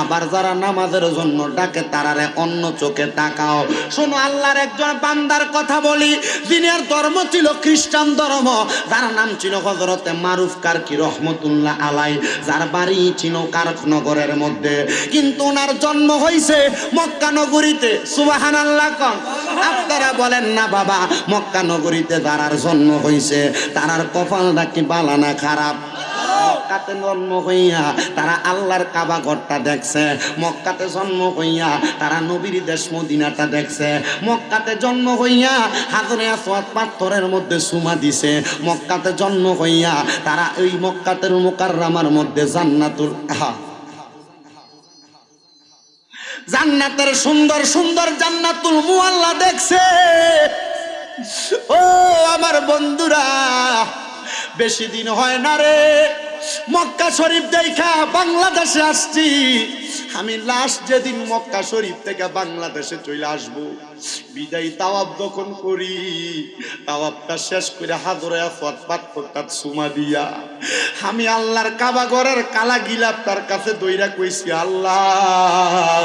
আবার যারা নামাজের জন্য ডাকে তারারে অন্য চোখে তাকাও। শোনো, আল্লাহর একজন বান্দার কথা বলি, দিনের ধর্ম ছিল খ্রিস্টান ধর্ম, যার নাম ছিল হযরতে মারুফ কারকি রহমতুল্লাহ আলাই, যার বাড়ি ছিল কারখনগরের মধ্যে, কিন্তু ওনার জন্ম হইছে মক্কা নগরীতে। সুবহানাল্লাহ কোন? আপনারা বলেন না বাবা, মক্কা নগরীতে যারার জন্ম হইছে তারার কপালটা কি ভালো না খারাপ? মক্কাতে জন্ম হইয়া তারা আল্লাহর কাবা ঘরটা দেখছে, মক্কাতে জন্ম হইয়া তারা নবীর দেশ মদিনাটা দেখছে, মক্কাতে জন্ম হইয়া হাজরে আসওয়াদ পাথরের মধ্যে চুমা দিছে, মক্কাতে জন্ম হইয়া তারা ওই মক্কাতের মুকাররমার মধ্যে জান্নাতের সুন্দর সুন্দর জান্নাতুল মুআল্লা দেখছে। ও আমার বন্ধুরা, বেশি দিন হয় না রে মক্কা শরীফ দেখা বাংলাদেশে আসছি আমি। লাস্ট যেদিন মক্কা শরীফ থেকে বাংলাদেশে চলে আসবো, বিদায় তাওয়াব যখন করি, তাওয়াবটা শেষ করে হাজরে আসওয়াদ পাথরটা চুমা দিয়া আমি আল্লাহর কাবা ঘরের কালা গিলাপ তার কাছে দইরা কইছি, আল্লাহ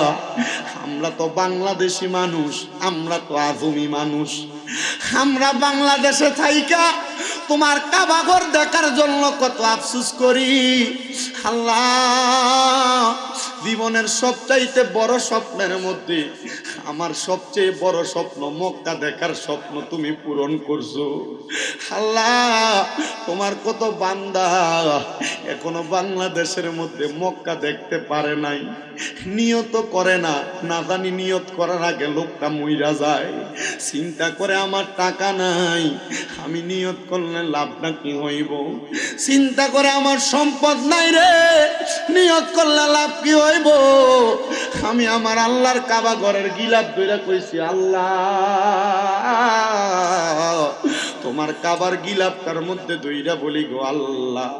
আমরা তো বাংলাদেশি মানুষ, আমরা তো আজমি মানুষ, আমরা বাংলাদেশে থাইকা তোমার কাবা ঘর দেখার জন্য কত আফসোস করি। আল্লাহ, জীবনের সবচাইতে বড় স্বপ্নের মধ্যে আমার সবচেয়ে বড় স্বপ্ন মক্কা দেখার স্বপ্ন তুমি পূরণ করছো। আল্লাহ, তোমার কত বান্দা এখনো বাংলাদেশের মধ্যে মক্কা দেখতে পারে নাই, নিয়ত করে না, না জানি নিয়ত করার আগে লোকটা মইরা যায়। চিন্তা করে আমার টাকা নাই, আমি নিয়ত করলে লাভটা কি হইব? চিন্তা করে আমার সম্পদ নাই রে, নিয়ত করলে লাভ কি হইব? আমি আমার আল্লাহর কাবা ঘরের গিলাপ ধরে কইছি, আল্লাহ তোমার কাবার গিলাফটার মধ্যে দইরা বলি গো আল্লাহ,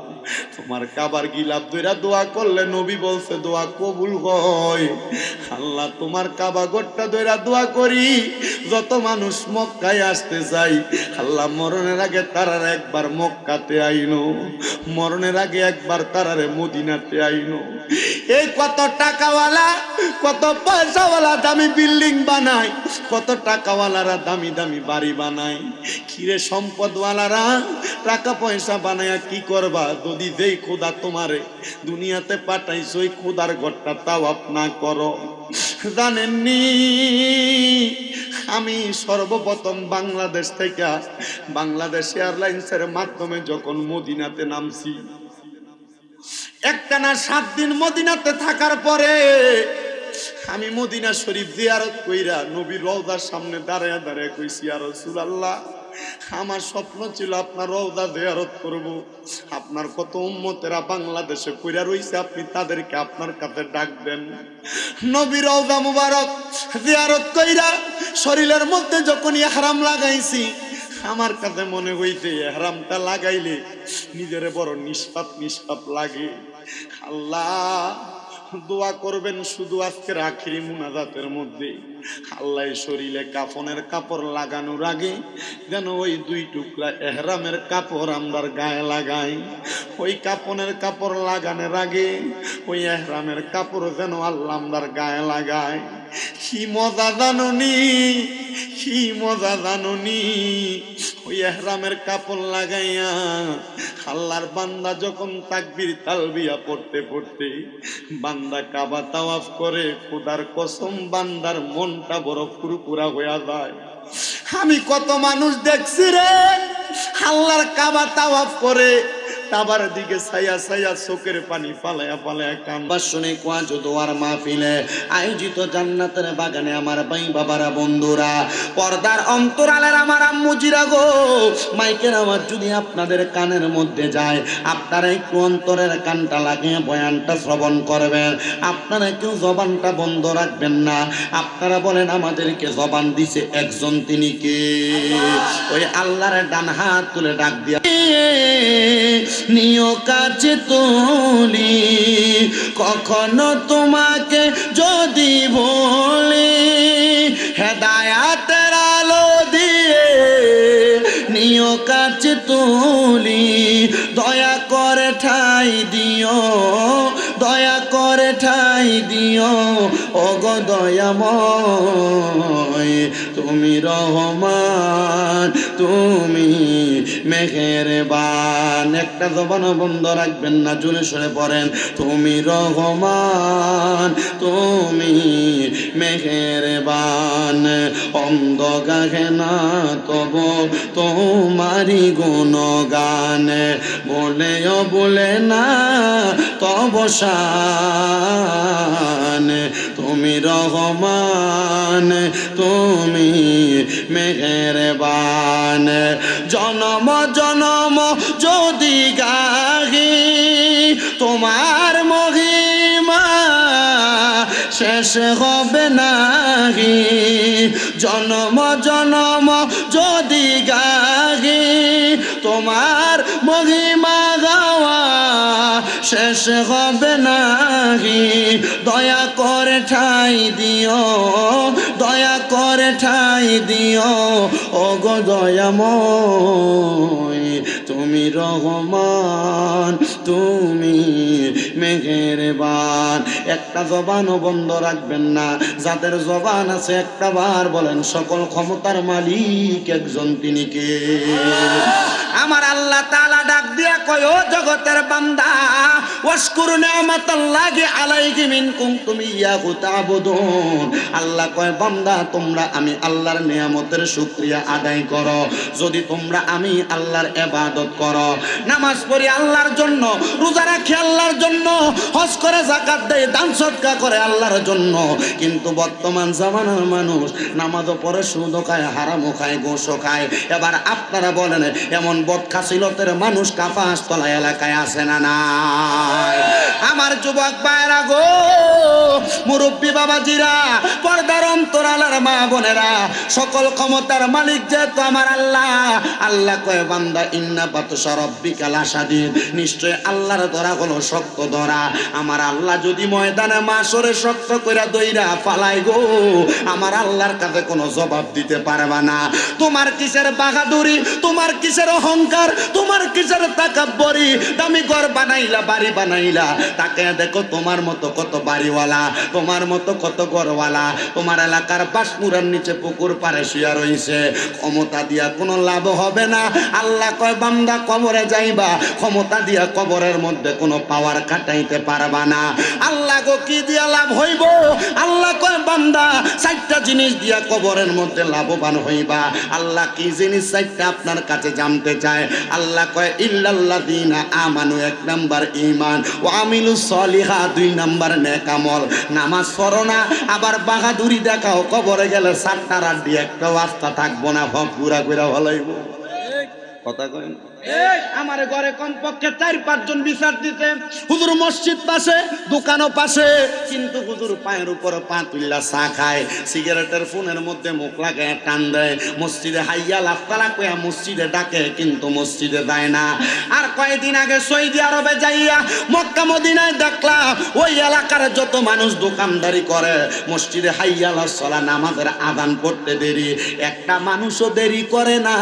তোমার কাবার গিলাফ দইরা দোয়া করলে নবী বলছে দোয়া কবুল হয়। আল্লাহ তোমার কাবা ঘরটা দইরা দোয়া করি, যত মানুষ মক্কায় আসতে চাই আল্লাহ মরণের আগে তারার একবার মক্কাতে আইনো, মরণের আগে একবার তারারে মদিনাতে আইনো। এই কত টাকাওয়ালা কত পয়সাওয়ালা দামি বিল্ডিং বানায়, কত টাকাওয়ালারা দামি দামি বাড়ি বানায়, কিরে সম্পদওয়ালারা টাকা পয়সা বানায় কি করবা যদি যেই খোদা তোমারে দুনিয়াতে পাঠাইছো ওই খোদার ঘরটা তাওয়াফ না করো। জানেননি আমি সর্বপ্রথম বাংলাদেশ থেকে বাংলাদেশ এয়ারলাইন্সের মাধ্যমে যখন মদিনাতে নামছি, একটানা 7 দিন মদিনাতে থাকার পরে আমি মদিনা শরীফ জিয়ারত কইরা নবীর রওজার সামনে দাঁড়ায় দাঁড়ায় কইছি ইয়া রাসূলুল্লাহ, আমার স্বপ্ন ছিল আপনার রওজা জিয়ারত করব। আপনার কত উম্মতেরা বাংলাদেশে কইরা রইছে, আপনি তাদেরকে আপনার কাছে ডাক দেন। নবীর রওজা মুবারক জিয়ারত কইরা শরীরের মধ্যে যখন ইহরাম লাগাইছি, আমার কাছে মনে হইছে ইহরামটা লাগাইলে নিজেরে বড় নিষ্পাপ নিষ্পাপ লাগে। আল্লাহ দোয়া করবেন শুধু আজকের আখিরি মুনাজাতের মধ্যে, আল্লাহ শরীরে কাফনের কাপড় লাগানোর আগে যেন ওই 2 টুকরা ইহরামের কাপড় আমরার গায়ে লাগাই। ওই কাফনের কাপড় লাগানোর আগে ওই ইহরামের কাপড় যেন আল্লাহ আমরার গায়ে লাগায়। কি মজা জানুনি, কি মজা জানুনি। ওই ইহরামের কাপড় লাগাইয়া আল্লাহর বান্দা যখন তাকবীর তালবিয়া পড়তে পড়তে বান্দা কাবা তাওয়াফ করে, খোদার কসম বান্দার মনটা বড় ফুরফুরা হয়ে যায়। আমি কত মানুষ দেখছি রে আল্লাহর কাবা তাওয়াফ করে তাবার দিকে ছায়া ছায়া চোখের পানি পালায়া পালায়া কান্দা শুনে কোয়াজ দোয়ার মাহফিলে আয়োজিত জান্নাতের বাগানে আমার ভাই বাবারা বন্ধুরা, পর্দার অন্তরালের আমার আম্মুজিরা গো, মাইকের আওয়াজ যদি আপনাদের কানের মধ্যে যায় আপনারা একটু অন্তরের কানটা লাগিয়ে বয়ানটা শ্রবণ করবেন। আপনারা কেউ জবানটা বন্ধ রাখবেন না। আপনারা বলেন আমাদেরকে জবান দিছে একজন, তিনি কে? ওই আল্লাহর ডান হাত তুলে ডাক দিয়া নিও কাছে তুলি, কখনো তোমাকে যদি বলি হেদায়াতের আলো দিয়ে নিও কাছে তুলি, দয়া করে ঠাই দিও, দয়া করে ঠাই দিও ওগো দয়াময়, তুমি রহমান তুমি মেহেরবান। একটা জবান বন্ধ রাখবেন না, জোরে সরে পড়েন তুমি রহমান তুমি মেহেরবান। অন্ধ গাহে না তব তোমারি গুণগান, বলেও বলে না তব শান, তুমি রহমান তুমি মেহেরবান। জনম জনম যদি গাহি তোমার মহিমা শেষ হবে নাহি, জনম জনম যদি গাহি তোমার মহিমা গাওয়া শেষ হবে নাহি, দয়া করে ঠাই দিও, দয়া করে ঠাই দিও ওগো দয়াময়, তুমি রহমান তুমি মেহেরবান। একটা জবানও বন্ধ রাখবেন না। যাদের জবান আছে একটা বার বলেন সকল ক্ষমতার মালিক একজন, তিনি কে? আমার আল্লাহ তাআলা ডাক দিয়া কয় ও জগতের বান্দা, ওয়াশকুরু নি'মাতাল্লাহি আলাইহি মিন কুনতুম ইয়াহু তা'বুদুন। আল্লাহ কয় বান্দা তোমরা আমি আল্লাহর নিয়ামতের শুকরিয়া আদায় করো। যদি তোমরা আমি আল্লাহর ইবাদত করো, নামাজ পড়ি আল্লাহর জন্য, রোজা রাখি আল্লাহর জন্য, হজ করে যাকাত দেয়, দান সদকা করে আল্লাহর জন্য, কিন্তু বর্তমান জামানার মানুষ নামাজও পড়ে, সুদও খায়, হারামও খায়, ঘুষও খায়। এবার আপনারা বলেন এমন বদখাসিলতের মানুষ কাপাসতলা এলাকায় আছে না? না নাই। আমার যুবক ভাইরা গো, মুরব্বী বাবাজিরা, পর্দার অন্তরালের মা বোনেরা, সকল ক্ষমতার মালিক যেহেতু আমার আল্লাহ, আল্লাহ কয় বান্দা ইন্না বাতশা রাব্বিকা লাশাদীদ, নিশ্চয় আল্লাহর ধরা হলো শক্ত ধরা। আমার আল্লাহ যদি ময়দানে মাশরে শক্ত কইরা দইরা ফালাই গো, আমার আল্লাহর কাছে কোনো জবাব দিতে পারবা না। তোমার কিসের বাহাদুরি, তোমার কিসের অহংকার, তোমার কিসের তাকাব্বরি, দামি ঘর বানাইলা, বাড়ি বানাইলা, তাকে দেখো তোমার মতো কত বাড়িওয়ালা, তোমার মতো কত ঘরওয়ালা, তোমার এলাকার বাঁশমুড়ার নিচে পুকুর পাড়ে শুয়া রইছে। ক্ষমতা দিয়া কোনো লাভ হবে না। আল্লাহ কয় বান্দা কবরে যাইবা, ক্ষমতা দিয়া কবরের মধ্যে কোনো পাওয়ার খাটাইতে পারবা না। আল্লাহ গো কি দিয়া লাভ হইব? আল্লাহ কয় বান্দা চারটা জিনিস দিয়া কবরের মধ্যে লাভবান হইবা। আল্লাহ কি জিনিস চারটা আপনার কাছে জানতে চায়। আল্লাহ কয় ইল্লাল্লাযীনা আমানু, 1 নাম্বার ঈমান, ওয়া আমিলুস সলিহাত 2 নাম্বার নেক আমল। নামাজ পড়ো না, আবার বাহাদুরি দেখাও, কবরে গেলে 4টা রাড্ডি একটা রাস্তা থাকবো না, ভব পুরা কইরা ভালাইব। কথা কয় না? আমার ঘরে কমপক্ষে 4-5 জন বিচার দিতে, হুজুর মসজিদ পাশে, দোকানও পাশে, কিন্তু হুজুর পায়ের উপর পা তুইলা চা খায়, সিগারেটের ফোনের মধ্যে মুখ লাগায় টান দেয়, মসজিদে হাইয়া লাফতালা কইয়া মসজিদে ডাকে, কিন্তু মসজিদে যায় না। আর কয়েকদিন আগে সৌদি আরবে যাইয়া মক্কা মদিনায় দেখলাম ওই এলাকার যত মানুষ দোকানদারি করে, মসজিদে হাইয়া লাসলা নামাজের আযান পড়তে দেরি, একটা মানুষও দেরি করে না,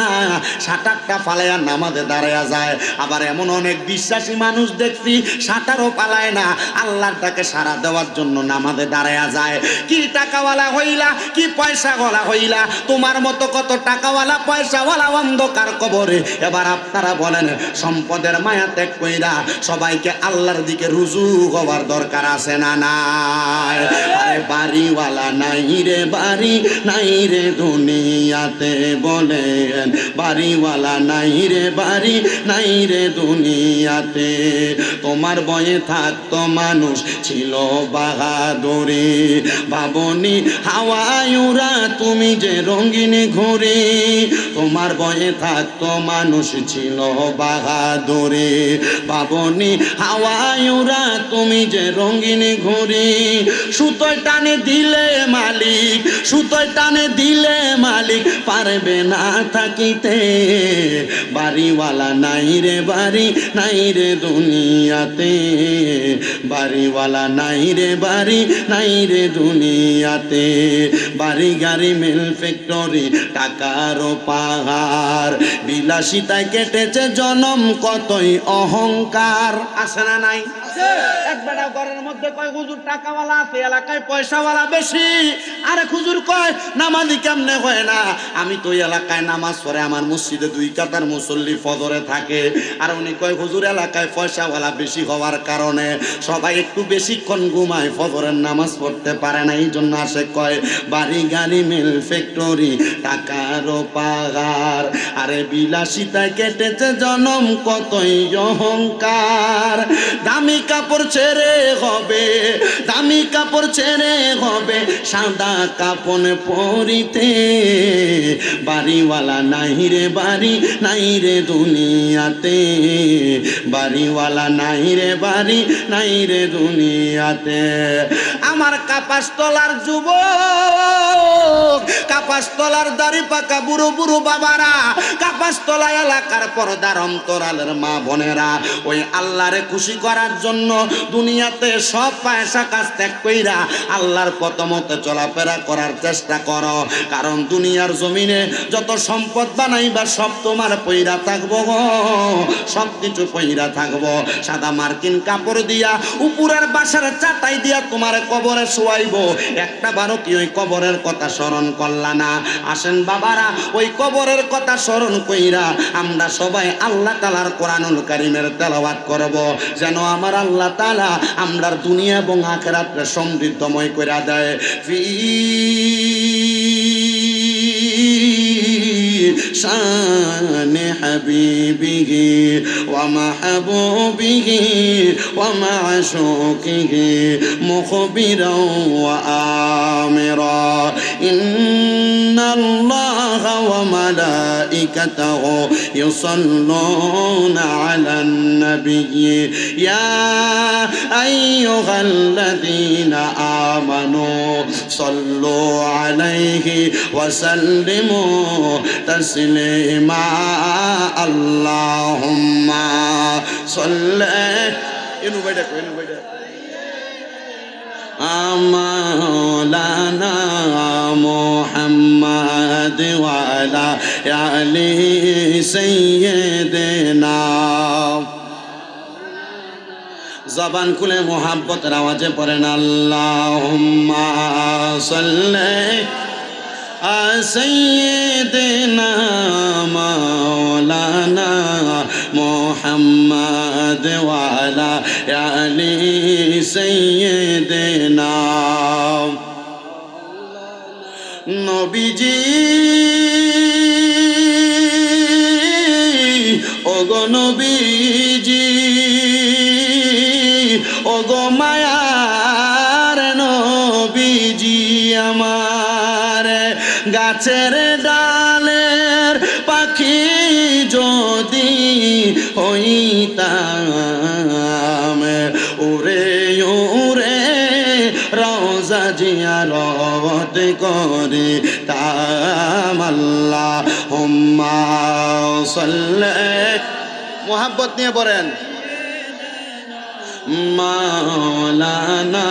7-8টা ফালায়া নামাজে দাঁড়ায়া যায়। আবার এমন অনেক বিশ্বাসী মানুষ দেখছি 7টারও পালায় না, আল্লাহর ডাকে সাড়া দেওয়ার জন্য নামাজে দাঁড়ায়া যায়। কি টাকাওয়ালা হইলা, কি পয়সাওয়ালা হইলা, তোমার মতো কত টাকাওয়ালা পয়সাওয়ালা অন্ধকার কবরে। এবার আপনারা বলেন, সম্পদের মায়া ত্যাগ কইরা সবাইকে আল্লাহর দিকে রুজু হওয়ার দরকার আছে না নাই? আরে বাড়িওয়ালা নাই রে, বাড়ি নাই রে দুনিয়াতে, বলেন বাড়িওয়ালা নাই রে, বাড়ি নাই রে দুনিয়াতে। তোমার বয়ে থাকতো মানুষ ছিল বাহাদুরি, ভাবনি হাওয়ায় উড়া তুমি যে রঙিন ঘুরি। তোমার বয়ে থাকতো মানুষ ছিল বাহাদুরি, ভাবনি হাওয়ায় উড়া তুমি যে রঙিন ঘুরি। সুতোয় টানে দিলে মালিক, সুতোয় টানে দিলে মালিক পারবে না থাকিতে। বাড়িওয়ালা নাই রে, বাড়ি নাই রে দুনিয়াতে, বাড়িওয়ালা নাই রে, বাড়ি নাই রে দুনিয়াতে। বাড়ি গাড়ি মিল ফ্যাক্টরি টাকারও পাহাড়, বিলাসিতায় কেটেছে জনম কতই অহংকার। আছে না নাই? একবার ঘরের মধ্যে কয় হুজুর টাকাওয়ালা আছে, এলাকায় পয়সাওয়ালা বেশি। আরে হুজুর কয় নামাজি কেমনে হয় না? আমি তো এলাকায় নামাজ পড়ে, আমার মসজিদে 2 কাতার মুসল্লি ফজরে থাকে। আর উনি কয় হুজুর এলাকায় পয়সাওয়ালা বেশি হওয়ার কারণে সবাই একটু বেশিক্ষণ ঘুমায়, ফজরের নামাজ পড়তে পারে না, এই জন্য আসে। কয় বাড়ি গাড়ি মিল ফ্যাক্টরি টাকারও পাহাড়, আরে বিলাসিতায় কেটেছে জনম কতই অহংকার। দামি কাপড় ছেড়ে হবে, দামি কাপড় ছেড়ে হবে সাদা কাপড় পরিতে। বাড়িওয়ালা নাই রে, বাড়ি নাই রে দুনিয়াতে, বাড়িওয়ালা নাই রে, বাড়ি নাই রে দুনিয়াতে। আমার কাপাসতলার যুবক, কাপাসতলার দাড়ি পাকা বুড়ো বুড়ো বাবারা, কাপাসতলা এলাকার পর্দার অন্তরালের মা বোনেরা, ওই আল্লাহরে খুশি করার জন্য দুনিয়াতে সব পয়সা কাজ ত্যাগ কইরা আল্লাহর পথ মতে চলাফেরা করার চেষ্টা করো। কারণ দুনিয়ার জমিনে যত সম্পদ বানাইবা সব তোমার পইরা থাকবো, সব কিছু পইরা থাকবো। সাদা মার্কিন কাপড় দিয়া উপরের বাসার চাটাই দিয়া তোমার কবরে শোয়াইবো, একটা বারো কি ওই কবরের কথা স্মরণ করলা না? আসেন বাবারা, ওই কবরের কথা স্মরণ কইরা আমরা সবাই আল্লাহ তাআলার কোরআনুল কারীমের তেলাওয়াত করব, যেন আমার আল্লাহ তাআলা আমরার দুনিয়া এবং আখিরাতকে সমৃদ্ধময় কইরা দেয়। ফি শান হাবিবিহি ওয়া মাহবুবিহি ওয়া মা'শুকিহি মুখবিরা ওয়া আমিরা। ইন্নাল্লাহা ওয়া মালাইকাতাহু يصلون على النبي يا أيها الذين آمنوا صلوا عليه وسلموا تسليما اللهم صل مولانا محمد وعلى آل سيدنا জবান খুলে মোহাব্বতের আওয়াজে পড়েন আল্লাহুম্মা সাল্লি سيدنا مولانا محمد وعلى آل سيدنا নবীজি ওগো নবীজি ওগো মায়ার নবীজি আমার গাছের ডালের পাখি যদি হইতাম উড়ে উড়ে রওজা জিয়ারত করে তাম আল্লাহুম্মা সাল্লি মোহাব্বত নিয়ে পড়েন مولانا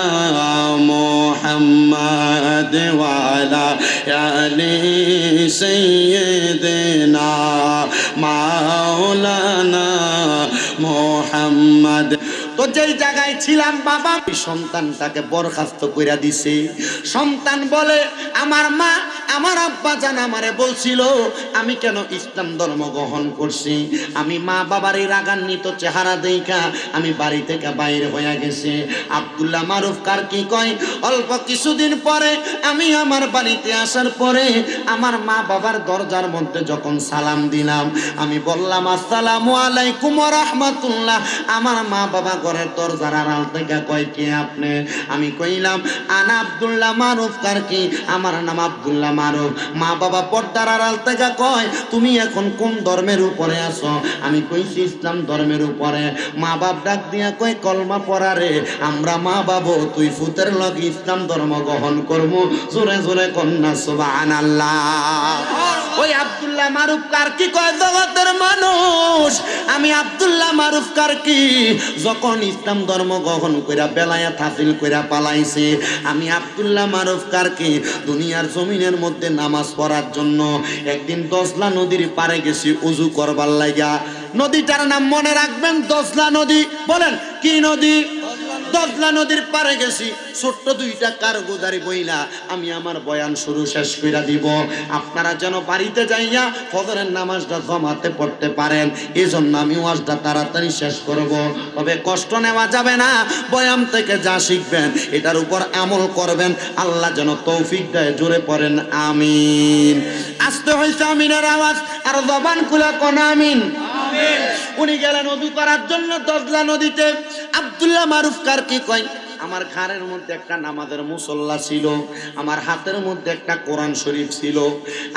محمد وعلى آل سيدنا مولانا محمد তো যেই জায়গায় ছিলাম বাবা সন্তানটাকে বরখাস্ত কইরা দিছে সন্তান বলে আমার মা আমার আব্বা জান আমারে বলছিল আমি কেন ইসলাম ধর্ম গ্রহণ করছি আমি মা বাবার এই রাগান্বিত চেহারা দেখা আমি বাড়ি থেকে বাইরে হয়ে গেছে আব্দুল্লাহ মারুফ কার কি কয় অল্প কিছুদিন পরে আমি আমার বাড়িতে আসার পরে আমার মা বাবার দরজার মধ্যে যখন সালাম দিলাম আমি বললাম আসসালামু আলাইকুম ওয়া রাহমাতুল্লাহ আমার মা বাবা ঘরের দরজার আড়াল থেকে কয় কে আপনি আমি কইলাম আনা আব্দুল্লাহ মারুফ কার কি আমার নাম আব্দুল্লাহ মারুফ মা বাবা পর্দার আড়াল থেকে কয় তুমি এখন কোন ধর্মের উপরে আছো আমি কইছি ইসলাম ধর্মের উপরে মা বাপ ডাক দিয়া কয় কলমা পড়া রে আমরা মা বাবা তুই ফুতের লগ ইসলাম ধর্ম গ্রহণ করব জোরে জোরে কন্যা সুবহানাল্লাহ ওই আব্দুল্লাহ মারুফ কার কি কয় জগতের মানুষ আমি আব্দুল্লাহ মারুফ কার কি যখন ইসলাম ধর্ম গ্রহণ কইরা বেলায়াত হাসিল কইরা পালাইছে আমি আব্দুল্লাহ মারুফ কার কি দুনিয়ার জমিনের মধ্যে নামাজ পড়ার জন্য একদিন দজলা নদীর পারে গেছি ওযু করবার লাগা নদীটার নাম মনে রাখবেন দজলা নদী বলেন কি নদী দজলা নদীর পারে গেছি ছোট্ট দুইটা কারগুদারি বইলা আমি আমার বয়ান শুরু শেষ কইরা দিব আপনারা যেন বাড়িতে যাইয়া ফজরের নামাজটা জমাতে পড়তে পারেন এজন্য আমি ওয়াজটা তাড়াতাড়ি শেষ করব তবে কষ্ট নেওয়া যাবে না বয়ান থেকে যা শিখবেন এটার উপর আমল করবেন আল্লাহ যেন তৌফিক দেয় জোরে পড়েন আমিন আসতে হইছে আমিনের আওয়াজ আর জবান খুলে কোন আমিন আমিন উনি গেলেন ওযু করার জন্য দজলা নদীতে আব্দুল্লাহ মারুফ কার কি কয় আমার ঘাড়ের মধ্যে একটা নামাজের মুসল্লা ছিল আমার হাতের মধ্যে একটা কোরআন শরীফ ছিল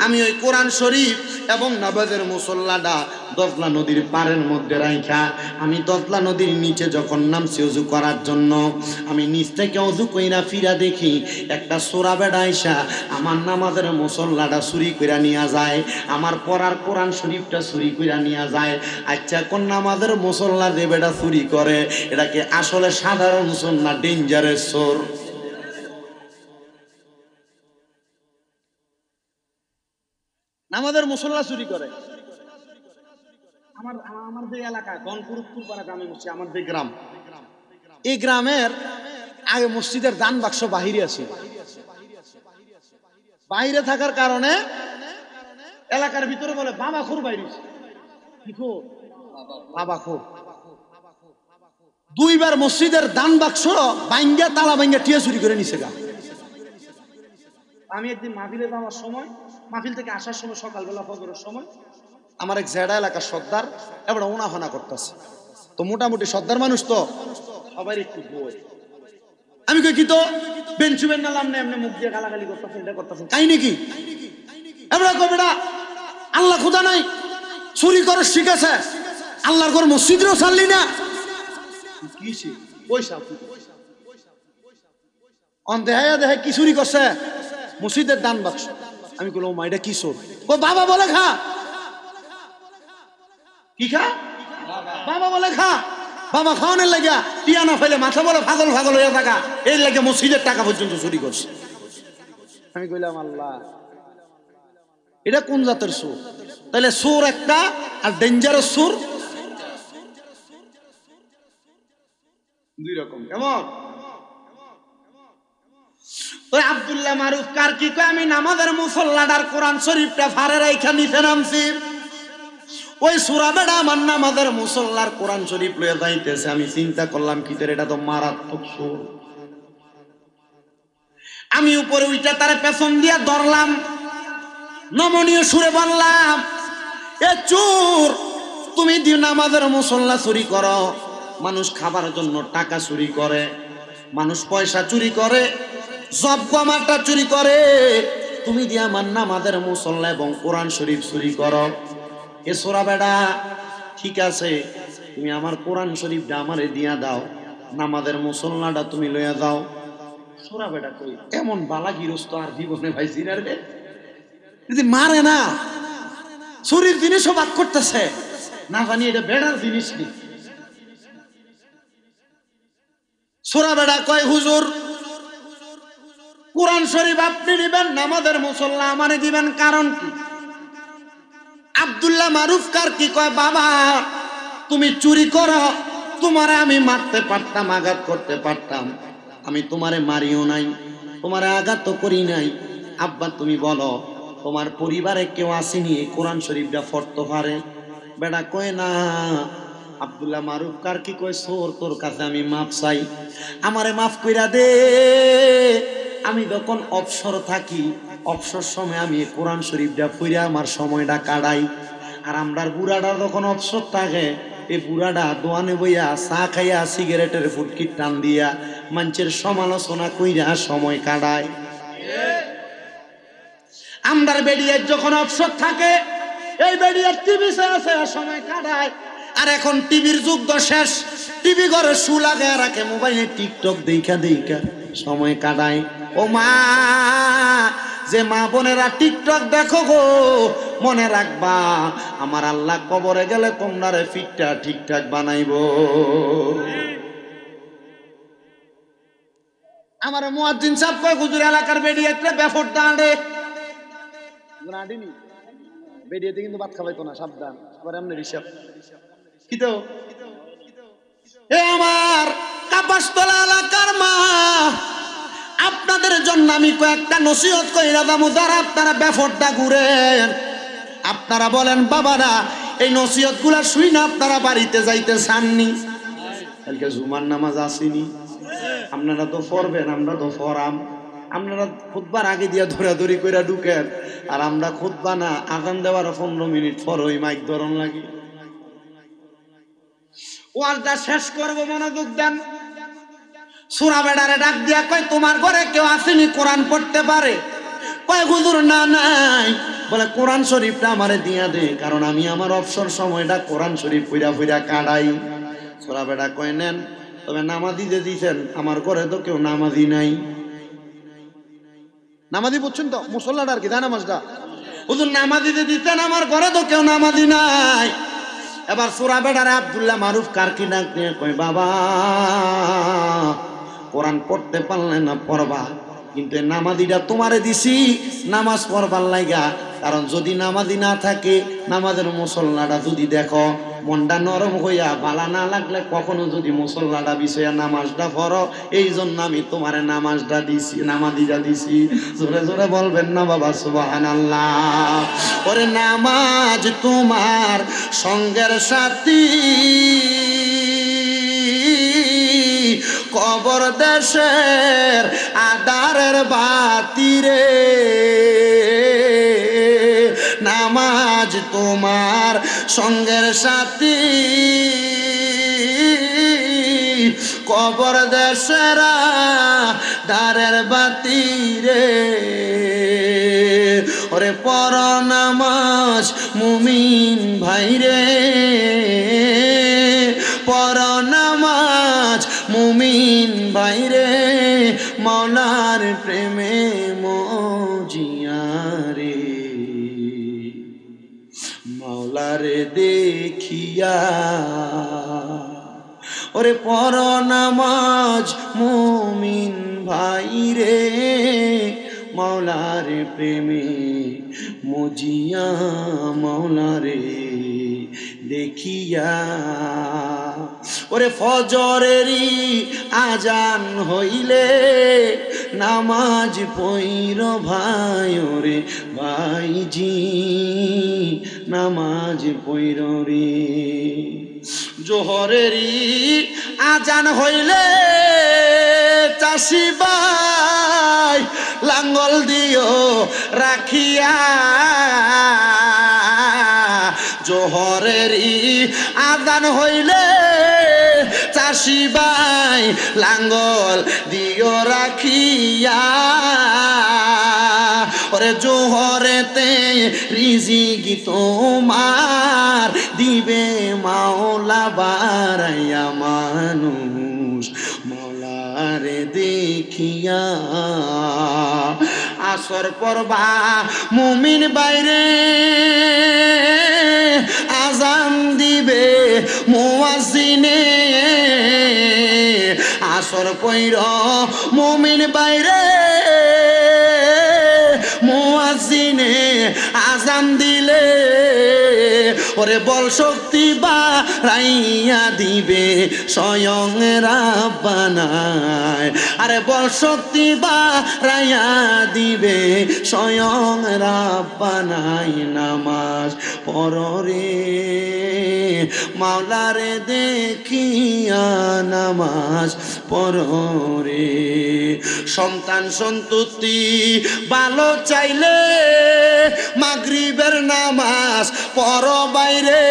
আমি ওই কোরআন শরীফ এবং নামাজের মুসল্লাটা দজলা নদীর পাড়ের মধ্যে রাইখা আমি দজলা নদীর নিচে যখন নামছি ওযু করার জন্য আমি নিচ থেকে ওযু কইরা ফিরা দেখি একটা সোরা বেড়া আইসা আমার নামাজের মুসল্লাটা চুরি কইরা নিয়ে যায় আমার পড়ার কোরআন শরীফটা চুরি কইরা নিয়ে যায় আচ্ছা কোন নামাজের মুসল্লা যে বেটা চুরি করে এটাকে আসলে সাধারণ চোর না ডেঞ্জারাস চোর নামাজের মুসল্লা চুরি করে আমার যে এলাকা গনপুরপুর পাড়া গ্রামে মসজিদ আমার যে গ্রাম এই গ্রামের আগে মসজিদের দান বাক্স বাহিরে আছে বাইরে থাকার কারণে এলাকার ভিতরে বলে বাবা খুর বাইরে কি খোর বাবা খুর দুইবার মসজিদের দান বাক্স ভাঙ্গা তালা ভাঙ্গা টিয়া চুরি করে নিছে গা আমি একদিন মাহফিলে যাওয়ার সময় মাহফিল থেকে আসার সময় সকালবেলা ফজরের সময় আমার এক জেডা এলাকার সর্দার এবার ওনাফানা করতেছে তো মোটামুটি সর্দার মানুষ তো সবাই একটু বই আমি কই কি তো বেঞ্চুবেন নালাম না এমনি মুখ দিয়ে গালাগালি করতেছেন এটা করতেছেন কাই নাকি এবার কই বেটা আল্লাহ খোদা নাই চুরি করে শিখেছে, আল্লাহর ঘর মসজিদেও ছাড়লি না। কিসে পয়সা অন্ধেহাইয়া দেখে কি চুরি করছে, মসজিদের দান বাক্স। আমি বললাম মা এটা কি চোর? ও বাবা বলে খা। কি খা? বাবা বলে খা। বাবা খাওয়ানোর লাগিয়া টিয়া না ফেলে মাথা বলে পাগল পাগল হয়ে থাকা, এই লাগে মসজিদের টাকা পর্যন্ত চুরি করছে। আমি কইলাম আল্লাহ, এটা কোন জাতের চোর? তাহলে চোর একটা আর ডেঞ্জারাস চোর দুই রকম। কেমন? ওই আব্দুল্লাহ মারুফ কার কি কয়, আমি নামাজের মুসল্লাটার কোরআন শরীফটা ফারে রাইখা নিচে নামছি। ওই সূরা বেটা আমার নামাজের মুসল্লার কোরআন শরীফ লয়ে যাইতেছে। আমি চিন্তা করলাম কি তোর এটা তো মারাত্মক চোর। আমি উপরে উইটা তার পেছন দিয়া ধরলাম, নমনীয় সুরে বললাম, এ চোর, তুমি দি নামাজের মুসল্লা চুরি করো, মানুষ খাবার জন্য টাকা চুরি করে, মানুষ পয়সা চুরি করে, জব কমাটা চুরি করে, তুমি দিয়ে আমার নামাজের মুসল্লা এবং কোরআন শরীফ চুরি করো। এ সোরা বেড়া, ঠিক আছে, তুমি আমার কোরআন শরীফটা আমারে দিয়া দাও, নামাজের মুসল্লাটা তুমি লইয়া দাও। সোরা বেড়া কই এমন বালা গিরস্ত আর জীবনে ভাই জিনার রে, যদি মারে না চুরির জিনিসও বাদ করতেছে, না জানি এটা বেড়ার জিনিস কি। সোরা বেড়া কয় হুজুর, কোরআন শরীফ আপনি দিবেন, নামাজের মুসল্লা আমারে দিবেন, কারণ কি? আব্দুল্লাহ মারুফ কার কি কয়, বাবা তুমি চুরি করো, তোমারে আমি মারতে পারতাম, আঘাত করতে পারতাম, আমি তোমারে মারিও নাই, তোমারে আঘাত তো করি নাই। আব্বা তুমি বলো, তোমার পরিবারে কেউ আসেনি এই কোরআন শরীফটা পড়তে পারে? বেটা কয় না। আব্দুল্লাহ মারুফ কার কি কয়, সোর, তোর কাছে আমি মাফ চাই, আমারে মাফ কইরা দে। আমি যখন অবসর থাকি, অবসর সময় আমি কোরআন শরীফটা পড়ে আমার সময়টা কাটাই। আর আমরার বুড়াটা যখন অবসর থাকে, এই বুড়াটা দোয়ানে বইয়া চা খাইয়া সিগারেটের ফুটকি টান দিয়া মানুষের সমালোচনা কইরা সময় কাটায়। আমরার বেডিয়ার যখন অবসর থাকে, এই বেডিয়ার টিভি আছে সময় কাটায়। আর এখন টিভির যুগ তো শেষ, টিভি ঘরে শু লাগায় রাখে, মোবাইলে টিকটক দেখা দেখা সময় কাটায়। ও মা, যে মা বোনেরা টিকটক দেখো গো, মনে রাখবা আমার আল্লাহ কবরে গেলে তোমরা ফিটটা ঠিকঠাক বানাইবো। আমার মুয়াজ্জিন সাহেব কয়, হুজুর এলাকার বেডিয়াতে বেফট দাঁড়ে, বেডিয়াতে কিন্তু ভাত খাওয়াইতো না, সাবধান, আবার এমনি হিসাব কি তো। এ আমার কাপাসতলা এলাকার মা, আপনাদের জন্য আমি কয়েকটা নসিহত কইরা দামু, যারা আপনারা বেফটটা ঘুরেন, আপনারা বলেন বাবারা এই নসিহত গুলা শুই না আপনারা বাড়িতে যাইতে চাননি? কালকে জুমার নামাজ আসেনি, আপনারা তো পড়বেন, আমরা তো পড়াম। আপনারা খুতবার আগে দিয়া ধরাধরি কইরা ঢুকেন, আর আমরা খুতবা না আজান দেওয়ার 15 মিনিট পর ওই মাইক ধরন লাগি। ওয়াজটা শেষ করব, মনোযোগ দেন। সূরা বেড়ারে ডাক দিয়া কয়, তোমার ঘরে কেউ আসেনি কোরআন পড়তে পারে? কয় হুজুর না, নাই। বলে কোরআন শরীফটা আমারে দিয়া দে, কারণ আমি আমার অবসর সময়টা কোরআন শরীফ পইরা পইরা কাটাই। সূরা বেড়া কয় নেন, তবে নামাজি যে দিছেন, আমার ঘরে তো কেউ নামাজি নাই। নামাজি বুঝছেন তো, মুসল্লাটা আর কি, তাই নামাজটা হুজুর নামাজি যে দিচ্ছেন, আমার ঘরে তো কেউ নামাজি নাই। এবার সূরা বেড়ারে আব্দুল্লাহ মারুফ কার কি ডাক নিয়ে কয়, বাবা কোরআন পড়তে পারলে না পড়বা, কিন্তু নামাজিটা তোমারে দিছি নামাজ পড়বার লাগা, কারণ যদি নামাজি না থাকে, নামাজের মুসল্লাটা যদি দেখো মনটা নরম হইয়া ভালো না লাগলে কখনো যদি মুসল্লাটা বিষয়া নামাজটা পড়ো, এই জন্য আমি তোমারে নামাজটা দিছি, নামাজিটা দিছি। জোরে জোরে বলবেন না বাবা সুবহানাল্লাহ। ওরে নামাজ তোমার সঙ্গের সাথী, কবর দেশের আধারের বাতি রে, নামাজ তোমার সঙ্গের সাথী, কবর দেশের আধারের বাতি রে। ওরে পড় নামাজ মুমিন ভাইরে পড়ো নামাজ মুমিন ভাইরে মাওলার প্রেমে মজিয়া রে মাওলারে দেখিয়া ওরে পড়ো নামাজ মুমিন ভাইরে মাওলার প্রেমে মজিয়া মাওলারে দেখিয়া ওরে ফজরেরই আজান হইলে নামাজ পইর ভাই ওরে ভাইজি নামাজ পইর রে জোহরেরই আজান হইলে চাষি ভাই লাঙ্গল দিও রাখিয়া জোহরেরই আজান হইলে চাষি ভাই লাঙ্গল দিও রাখিয়া ওরে জোহরেতে রিজিক তোমার দিবে মাওলা বারাইয়া মানুষ মাওলারে দেখিয়া আসর পড়বা মুমিন বাইরে আজান দিবে মুয়াজ্জিনে আসর পইর মুমিন বাইরে মুয়াজ্জিনে আজান দিলে ওরে বল শক্তি বাড়াইয়া দিবে স্বয়ং রাব্বানায় আরে বল শক্তি বাড়াইয়া দিবে স্বয়ং রাব্বানায় নামাজ পড়রে মাওলারে দেখিয়া নামাজ পড়রে সন্তান সন্ততি ভালো চাইলে মাগরিবের নামাজ পড় বাইরে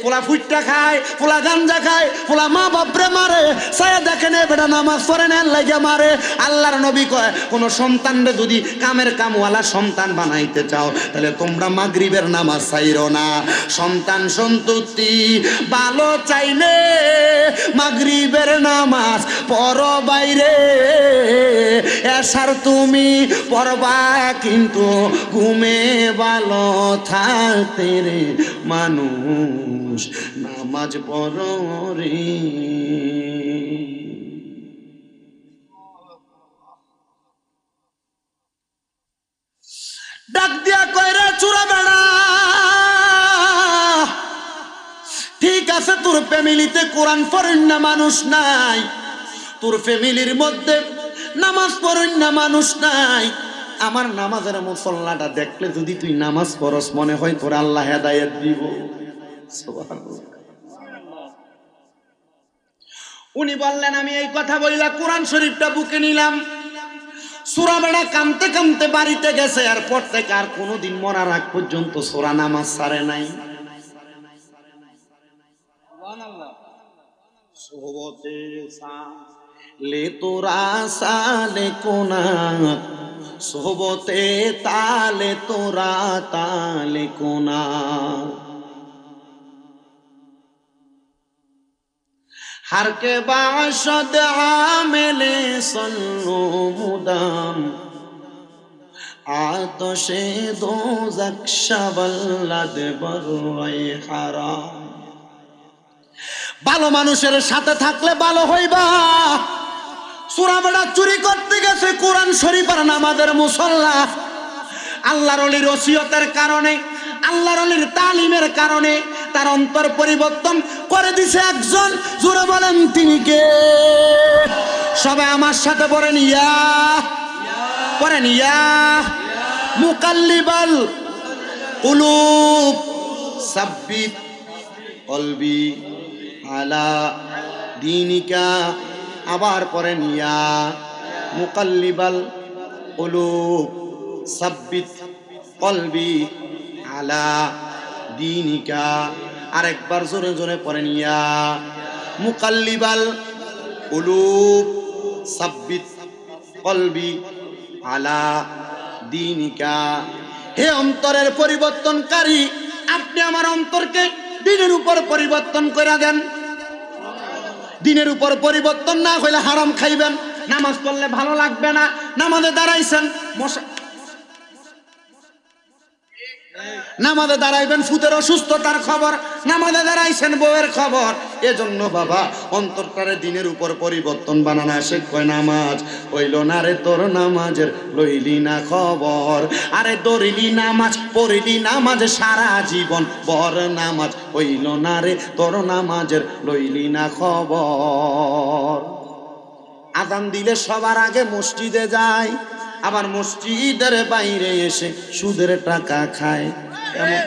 পোলা ফুটটা খায় পোলা গাঞ্জা খায় পোলা মা বাপরে মারে সায়া দেখে নে বেটা নামাজ পড়ে নেন লাগে মারে আল্লাহর নবী কয় কোন সন্তানরে যদি কামের কামওয়ালা সন্তান বানাইতে চাও তাহলে তোমরা মাগরিবের নামাজ চাইরো না সন্তান সন্ততি ভালো চাইলে মাগরিবের নামাজ পড় বাইরে এসার তুমি পড়বা কিন্তু ঘুমে ভালো থাকতে রে মানুষ নামাজ পড় রে ডাক দিয়া কইরা চূড়া বেড়া ঠিক আছে তোর ফ্যামিলিতে কোরআন পড়েন না মানুষ নাই তোর ফ্যামিলির মধ্যে নামাজ পড়েন না মানুষ নাই আমার নামাজের মুসল্লাটা দেখলে যদি তুই নামাজ পড়স মনে হয় তোর আল্লাহ হেদায়েত দিব সুবহানাল্লাহ উনি বললেন আমি এই কথা বইলা কোরআন শরীফটা বুকে নিলাম সূরা বেড়া কামতে কামতে বাড়িতে গেছে আর পড়তে কার কোনোদিন মরার আগ পর্যন্ত সূরা নামাজ ছাড়ে নাই সুবহানাল্লাহ সোহবতে সা লে তোরা সালে কোনা সোহবতে তালে তোরা তালে কোনা हर के बाशद आमिले सल्लु मुदाम आतशे दोज़ख शबल्लद बरए हराम ভালো মানুষের সাথে থাকলে ভালো হইবা সূরা বেড়া চুরি করতে গেছে কোরআন শরীফ আর নামাজের মুসল্লা আল্লাহর ওলির ওসিয়তের কারণে আল্লাহর ওলির তালিমের কারণে তার অন্তর পরিবর্তন করে দিছে একজন জোরে বলেন তিনি কে সবাই আমার সাথে পড়েন ইয়া পড়েন ইয়া মুকাল্লিবাল কুলুব সাব্বিত কলবি আলা দীনিকা আবার পড়েন ইয়া মুকাল্লিবাল কুলুব সাব্বিত কলবি আলা দীনিকা আরেকবার জোরে জোরে পড়েন ইয়া মুকাল্লিবাল কুলুব সাব্বিত কলবি আলা দীনিকা হে অন্তরের পরিবর্তনকারী, আপনি আমার অন্তরকে দিনের উপর পরিবর্তন করে দেন। দিনের উপর পরিবর্তন না হইলে হারাম খাইবেন, নামাজ পড়লে ভালো লাগবে না। নামাজে দাঁড়াইছেন নামাজে দাঁড়াইবেন ফুতের অসুস্থতার খবর, নামাজে দাঁড়াইছেন বউয়ের খবর। এজন্য বাবা অন্তরটারে দিনের উপর পরিবর্তন বানানো সে কয় নামাজ হইল না রে তোর নামাজের লইলি না খবর। আরে দরিলি নামাজ পড়িলি নামাজ সারা জীবন, বর নামাজ হইল না রে তোর নামাজের লইলি না খবর। আযান দিলে সবার আগে মসজিদে যায়, আবার মসজিদের বাইরে এসে সুদের টাকা খায়। কেমন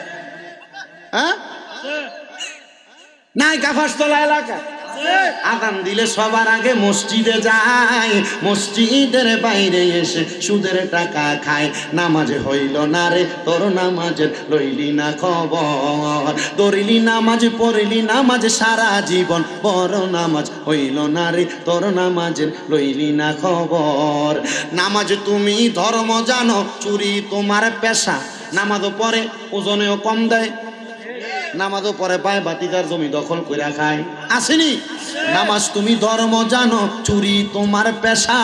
হ্যাঁ নাই কাফাসতলা এলাকা? আযান দিলে সবার আগে মসজিদে যায়, মসজিদের বাইরে এসে সুদের টাকা খায়। নামাজে হইল না রে তোর নামাজের লইলি না খবর। দরিলি নামাজ পড়িলি নামাজ সারা জীবন, বড় নামাজ হইল না রে তোর নামাজের লইলি না খবর। নামাজ তুমি ধর্ম জানো, চুরি তোমার পেশা। নামাজও পরে ওজনেও কম দেয়, নামাজও পরে পায় বাতিদার জমি দখল করে খায়। আসেনি? নামাজ তুমি ধর্ম জানো, চুরি তোমার পেশা।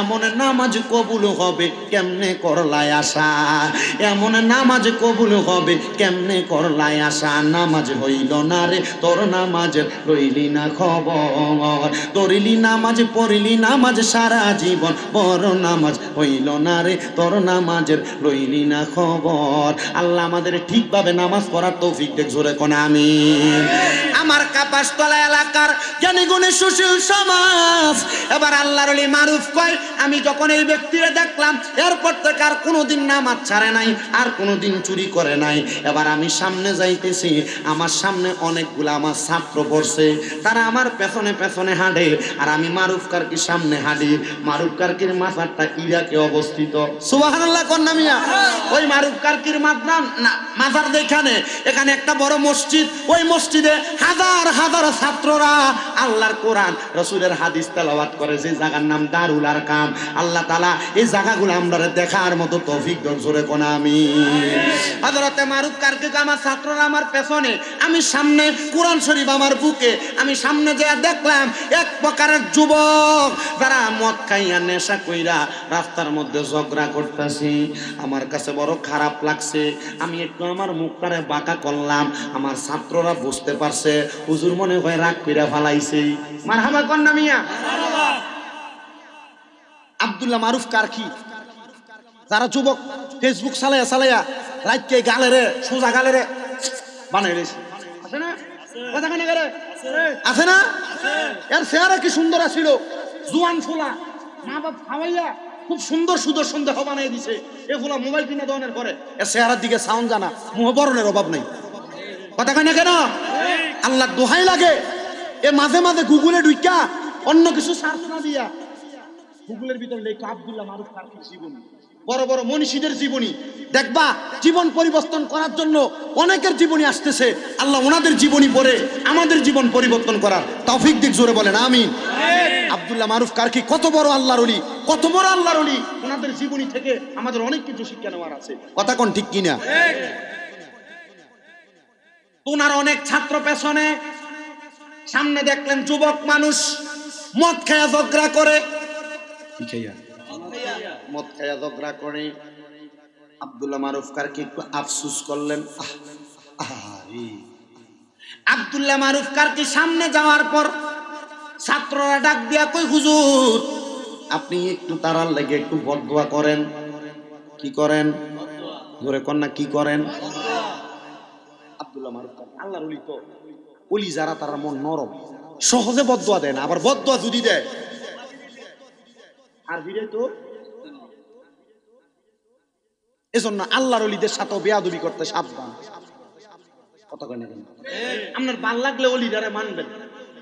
এমন নামাজ কবুল হবে কেমনে করলাই আশা, এমন নামাজ কবুল হবে কেমনে করলাই আশা। নামাজ হইল না রে তোর নামাজের লইলি না খবর। দরিলি নামাজ পড়িলি নামাজ সারা জীবন, বড় নামাজ হইল না রে তোর নামাজের লইলি না খবর। আল্লাহ আমাদের ঠিকভাবে নামাজ পড়ার তৌফিক দেখ, জোরে কোন আমিন। আমার কাপাসতলা এলাকার জ্ঞানী গুণী সুশীল সমাজ, এবার আল্লাহর ওলি মারুফ কয়, আমি যখন এই ব্যক্তিরে দেখলাম এরপর থেকে আর কোনোদিন নামাজ ছাড়ে নাই, আর কোনোদিন চুরি করে নাই। এবার আমি সামনে যাইতেছি, আমার সামনে অনেকগুলো আমার ছাত্র পড়ছে, তারা আমার পেছনে পেছনে হাঁটে, আর আমি মারুফ কারকির সামনে হাঁটি। মারুফ কারকির মাজারটা ইরাকে অবস্থিত। সুবহানাল্লাহ কন্যা মিয়া। ওই মারুফ কারকির মাজার যেখানে, এখানে একটা বড় মসজিদ, ওই মসজিদে হাজার হাজার ছাত্ররা আল্লাহর কোরআন রাসূলের হাদিস তেলাওয়াত করে, যে জায়গার নাম দারুল আরকাম। আল্লাহ তাআলা এই জায়গাগুলো আমরা দেখার মতো তৌফিক দান, জোরে কোন আমিন। হযরতে মারুফ কারকি আমার ছাত্ররা আমার পেছনে, আমি সামনে, কোরআন শরীফ আমার বুকে। আমি সামনে যে দেখলাম এক প্রকারের যুবক যারা মদ খাইয়া নেশা কইরা রাস্তার মধ্যে ঝগড়া করতেছে। আমার কাছে বড় খারাপ লাগছে, আমি একটু আমার মুখটারে বাঁকা করলাম। আমার ছাত্ররা বুঝতে পারছে হুজুর মনে হয় রাগ কইরা ফালাইছে। মারহাবা কন্যা মিয়া। আব্দুল্লাহ মারুফ কারকি যারা যুবক ফেসবুক চালাইয়া চালাইয়া রাতকে গালেরে সোজা গালেরে বানাই রয়েছে, আছে না? কথাখানে গেলে আছে না? এর চেহারা কি সুন্দর ছিল, জুয়ান ফোলা, মা বাপ খাওয়াইয়া খুব সুন্দর সুদর্শন দেহ বানাই দিছে। এ ফোলা মোবাইল কিনে দেওয়ার পরে এর চেহারার দিকে সাউন্ড জানা, মুহবরণের অভাব নেই। কথা কয় না কেন? আল্লাহ দোহাই লাগে, এ মাঝে মাঝে গুগলে ঢুকা অন্য কিছু সার্চ না দিয়া গুগলের ভিতরে লেখা আব্দুল্লাহ মারুফ কারকির জীবনী, বড় বড় মনীষীদের জীবনী দেখবা। জীবন পরিবর্তন করার জন্য অনেকের জীবনী আসতেছে, আল্লাহ ওনাদের জীবনী পড়ে আমাদের জীবন পরিবর্তন করার তৌফিক দিক, জোরে বলেন আমিন। আব্দুল্লাহ মারুফ কারকি কত বড় আল্লাহর ওলি, কত বড় আল্লাহর ওলি, ওনাদের জীবনী থেকে আমাদের অনেক কিছু শিক্ষা নেওয়ার আছে। কথা কোন ঠিক কিনা? ওনার অনেক ছাত্র পেছনে, সামনে দেখলেন যুবক মানুষ মদ খায়া ঝগড়া করে, মদ খায়া ঝগড়া করে। আব্দুল্লাহ মারুফ কারকি একটু আফসুস করলেন। আব্দুল্লাহ মারুফ কারকি সামনে যাওয়ার পর ছাত্ররা ডাক দিয়া কই, হুজুর আপনি একটু তারার লেগে একটু বদদোয়া করেন। কি করেন? ধরে কন্যা কি করেন? আব্দুল্লাহ মারুফ কারকি আল্লাহর ওলি, তো ওলি যারা তারা মন নরম, সহজে বদদোয়া দেয় না। আবার বদদোয়া যদি দেয় আর ভিড়ে তো, এজন্য আল্লাহর ওলিদের সাথে বেয়াদবি করতে সাবধান। কথা কয় না কেন? আপনার ভাল লাগলে ওলিদারে মানবেন,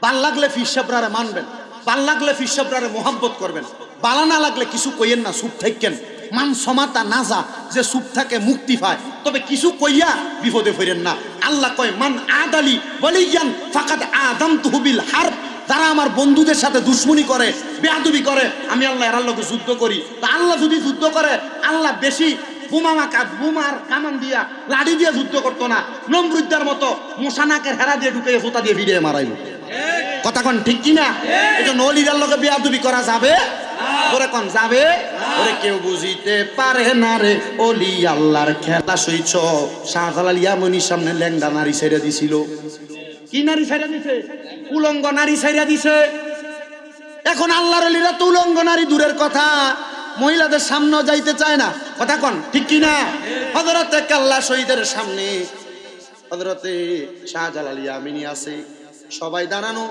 ভাল লাগলে পীর সাহেবরারে মানবেন, ভাল লাগলে পীর সাহেবরারে মোহাব্বত করবেন, বালা না লাগলে কিছু কইয়েন না, চুপ থাকেন। মান সমাতা নাজা, যে চুপ থাকে মুক্তি পায়, তবে কিছু কইয়া বিপদে ফিরেন না। আল্লাহ কয় মান আদালি ওয়ালিয়ান ফাকাদ আযামতুহু বিল হারব, যারা আমার বন্ধুদের সাথে দুশ্মনী করে, বেয়াদবি করে, আমি আল্লাহ এর লগে যুদ্ধ করি। তা আল্লাহ যদি যুদ্ধ করে, আল্লাহ বেশি বোমার কামান দিয়া লাঠি দিয়ে যুদ্ধ করতো না, নমরুদ্দার মতো মশানাকের হেরা দিয়ে ঢুকে জোতা দিয়ে ভিড়িয়ে মারাইল। কথা কন ঠিক কিনা? এই জন্য অলিদার লোকে বেয়াদবি করা যাবে? ওরে কোন যাবে? ওরে কেউ বুঝিতে পারে না রে অলি আল্লাহর খেলা সইছ। শাহজালাল ইয়ামানির সামনে ল্যাংডা নারী ছেড়ে দিছিল। কি নারী ছেড়ে দিছে? উলঙ্গ নারী ছেড়ে দিছে। এখন আল্লাহর অলিরা তো উলঙ্গ নারী দূরের কথা, মহিলাদের সামনেও যাইতে চায় না। কথা কন ঠিক কিনা? হযরতে কাল্লা শহীদের সামনে হযরতে শাহজালাল ইয়ামানি আছে, সবাই দাঁড়ানো,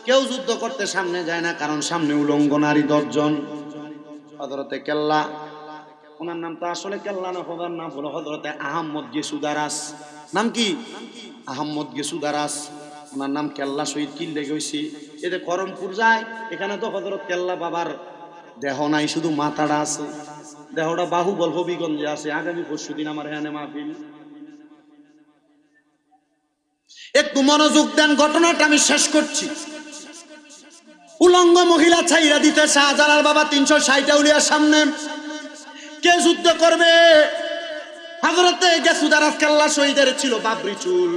কেউ যুদ্ধ করতে সামনে যায় না, কারণ সামনে উলঙ্গ নারী 10 জন। হযরতে কেল্লা, ওনার নাম তো আসলে কেল্লা না, ওনার নাম হলো হযরতে আহমদ গেসুদারাস। নাম কি? আহমদ গেসুদারাস। ওনার নাম কেল্লা শহীদ কি লেগে হয়েছি, এতে করমপুর যায়, এখানে তো হযরত কেল্লা বাবার দেহ নাই, শুধু মাথাটা আছে। দেহটা বাহুবল হবিগঞ্জে আছে। আগামী পরশুদিন আমার এখানে মাহফিল। একটু মনোযোগ দেন, ঘটনাটা আমি শেষ করছি। উলঙ্গ মহিলা ছাইরা দিতে শাহজালাল বাবা 360 আউলিয়ার সামনে। কে যুদ্ধ করবে? হযরতে গেসুদারাস কেল্লা শহীদের ছিল বাবরি চুল।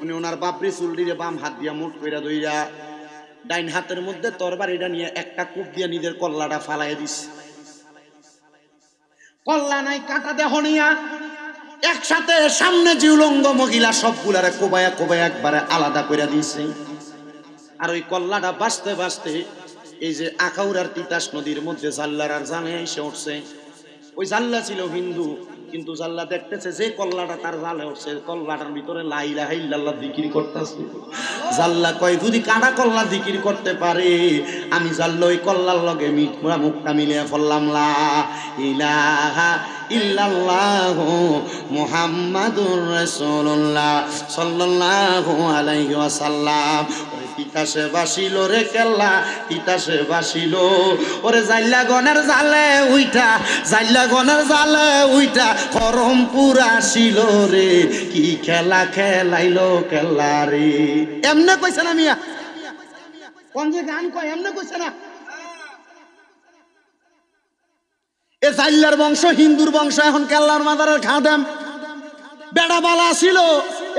উনি ওনার বাবরি চুল দিয়ে বাম হাত দিয়া মুঠ কইরা দইরা ডাইন হাতের মধ্যে তরবারিটা নিয়ে একটা কূপ দিয়ে নিজের কল্লাটা ফালাইয়া দিছে। কল্লা নাই, কাটা দেহ নিয়া একসাথে সামনে যে উলঙ্গ মহিলা সবগুলারে কোবায়া কোবায়া একবারে আলাদা কইরা দিছে। আর ওই কল্লাটা বাঁচতে বাঁচতে এই যে আখাউড়ার তিতাস নদীর মধ্যে জাল্লার আর জানে এসে উঠছে। ওই জাল্লা ছিল হিন্দু, কিন্তু জাল্লা দেখতেছে যে কল্লাটা তার জালে উঠছে, কল্লাটার ভিতরে লা ইলাহা ইল্লাল্লাহ জিকির করতেছে। জাল্লা কয় যদি কাটা কল্লা জিকির করতে পারে, আমি জাল্লা ওই কল্লার লগে মুখটা মিলিয়ে ফেললাম, লা ইলাহা ইল্লাল্লাহু মুহাম্মাদুর রাসূলুল্লাহ সাল্লাল্লাহু আলাইহি ওয়াসাল্লাম। তিতাসে বাসিল রে কেল্লা, তিতাসে বাসিল। ওরে জাল্লা গনের জালে উইঠা, জাল্লা গনের জালে উইঠা করমপুর আসিল রে, কি খেলা খেলাইলো কেল্লা রে। এমনে কইছে না মিয়া? কোন যে গান কয় এমনে কইছে না? এ জাল্লার বংশ, হিন্দুর বংশ, এখন কেল্লার মাজারের খাদেম বেড়া বালা ছিল।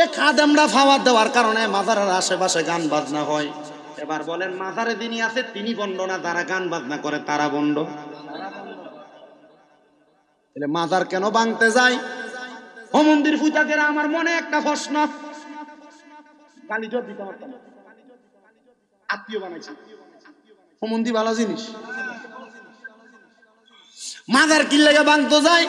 এ খাদেমরা ফাওয়ার দেওয়ার কারণে মাজারের আশেপাশে গান বাজনা হয়। এবার বলেন মাজারে যিনি আছে তিনি বন্ড না, যারা গান বাজনা করে তারা বন্ড? তাহলে মাজার কেন ভাঙতে যায়? মন্দির পূজাকেরা আমার মনে একটা প্রশ্ন। কালীজোর দিতে পারতাম, আত্মীয় বানাইছি। মন্দির ভালো জিনিস, মাজার কি লেগে ভাঙতে যায়?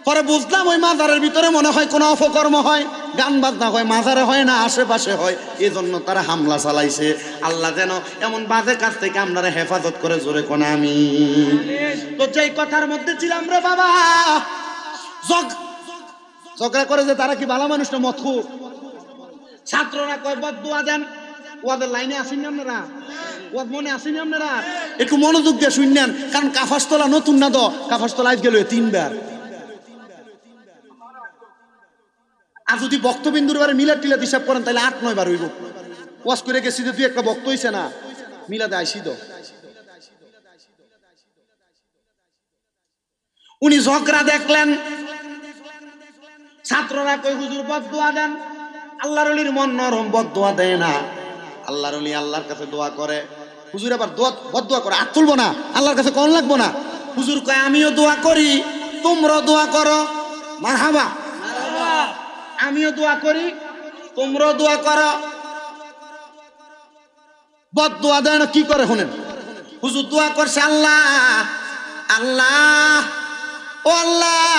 পরে বুঝলাম ওই মাজারের ভিতরে মনে হয় কোনো অপকর্ম হয়, গান বাজনা হয়, মাজারে হয় না, আশেপাশে হয়। এই জন্য তারা হামলা চালাইছে। আল্লাহ যেন এমন বাজে কাজ থেকে আমরা হেফাজত করে, জোরে কোন আমি। তো যেই কথার মধ্যে ছিলাম রে বাবা, ঝগড়া করে যে তারা কি ভালো মানুষ না মথু। ছাত্ররা কয় বদদুয়া দেন, ওদের লাইনে আসেননি আপনারা? ওর মনে আসেনি আপনারা? একটু মনোযোগ দিয়ে শুনলেন, কারণ কাফাসতলা নতুন না তো, কাফাসতলা আজ গেল 3 বার। আর যদি বক্তবিন্দুর বারে মিলাদ টিলাদ হিসাব করেন তাহলে 8-9 বার হইব। ওয়াজ করে গেছি যে 2 একটা বক্ত হইছে না, মিলাদে আইসি তো। উনি ঝগড়া দেখলেন, ছাত্ররা কই হুজুর বদদুয়া দেন। আল্লাহর ওলির মন নরম, বদদুয়া দেয় না। আল্লাহর ওলি আল্লাহর কাছে দোয়া করে, হুজুর আবার বদদুয়া করে, আর তুলবো না, আল্লাহর কাছে কোন লাগবো না। হুজুর কয় আমিও দোয়া করি, তোমরাও দোয়া করো। মারহাবা, আমিও দোয়া করি, তোমরাও দোয়া করো। বদদুয়া দেয় না, কি করে শুনেন। হুজুর দোয়া করছে, আল্লাহ আল্লাহ ও আল্লাহ,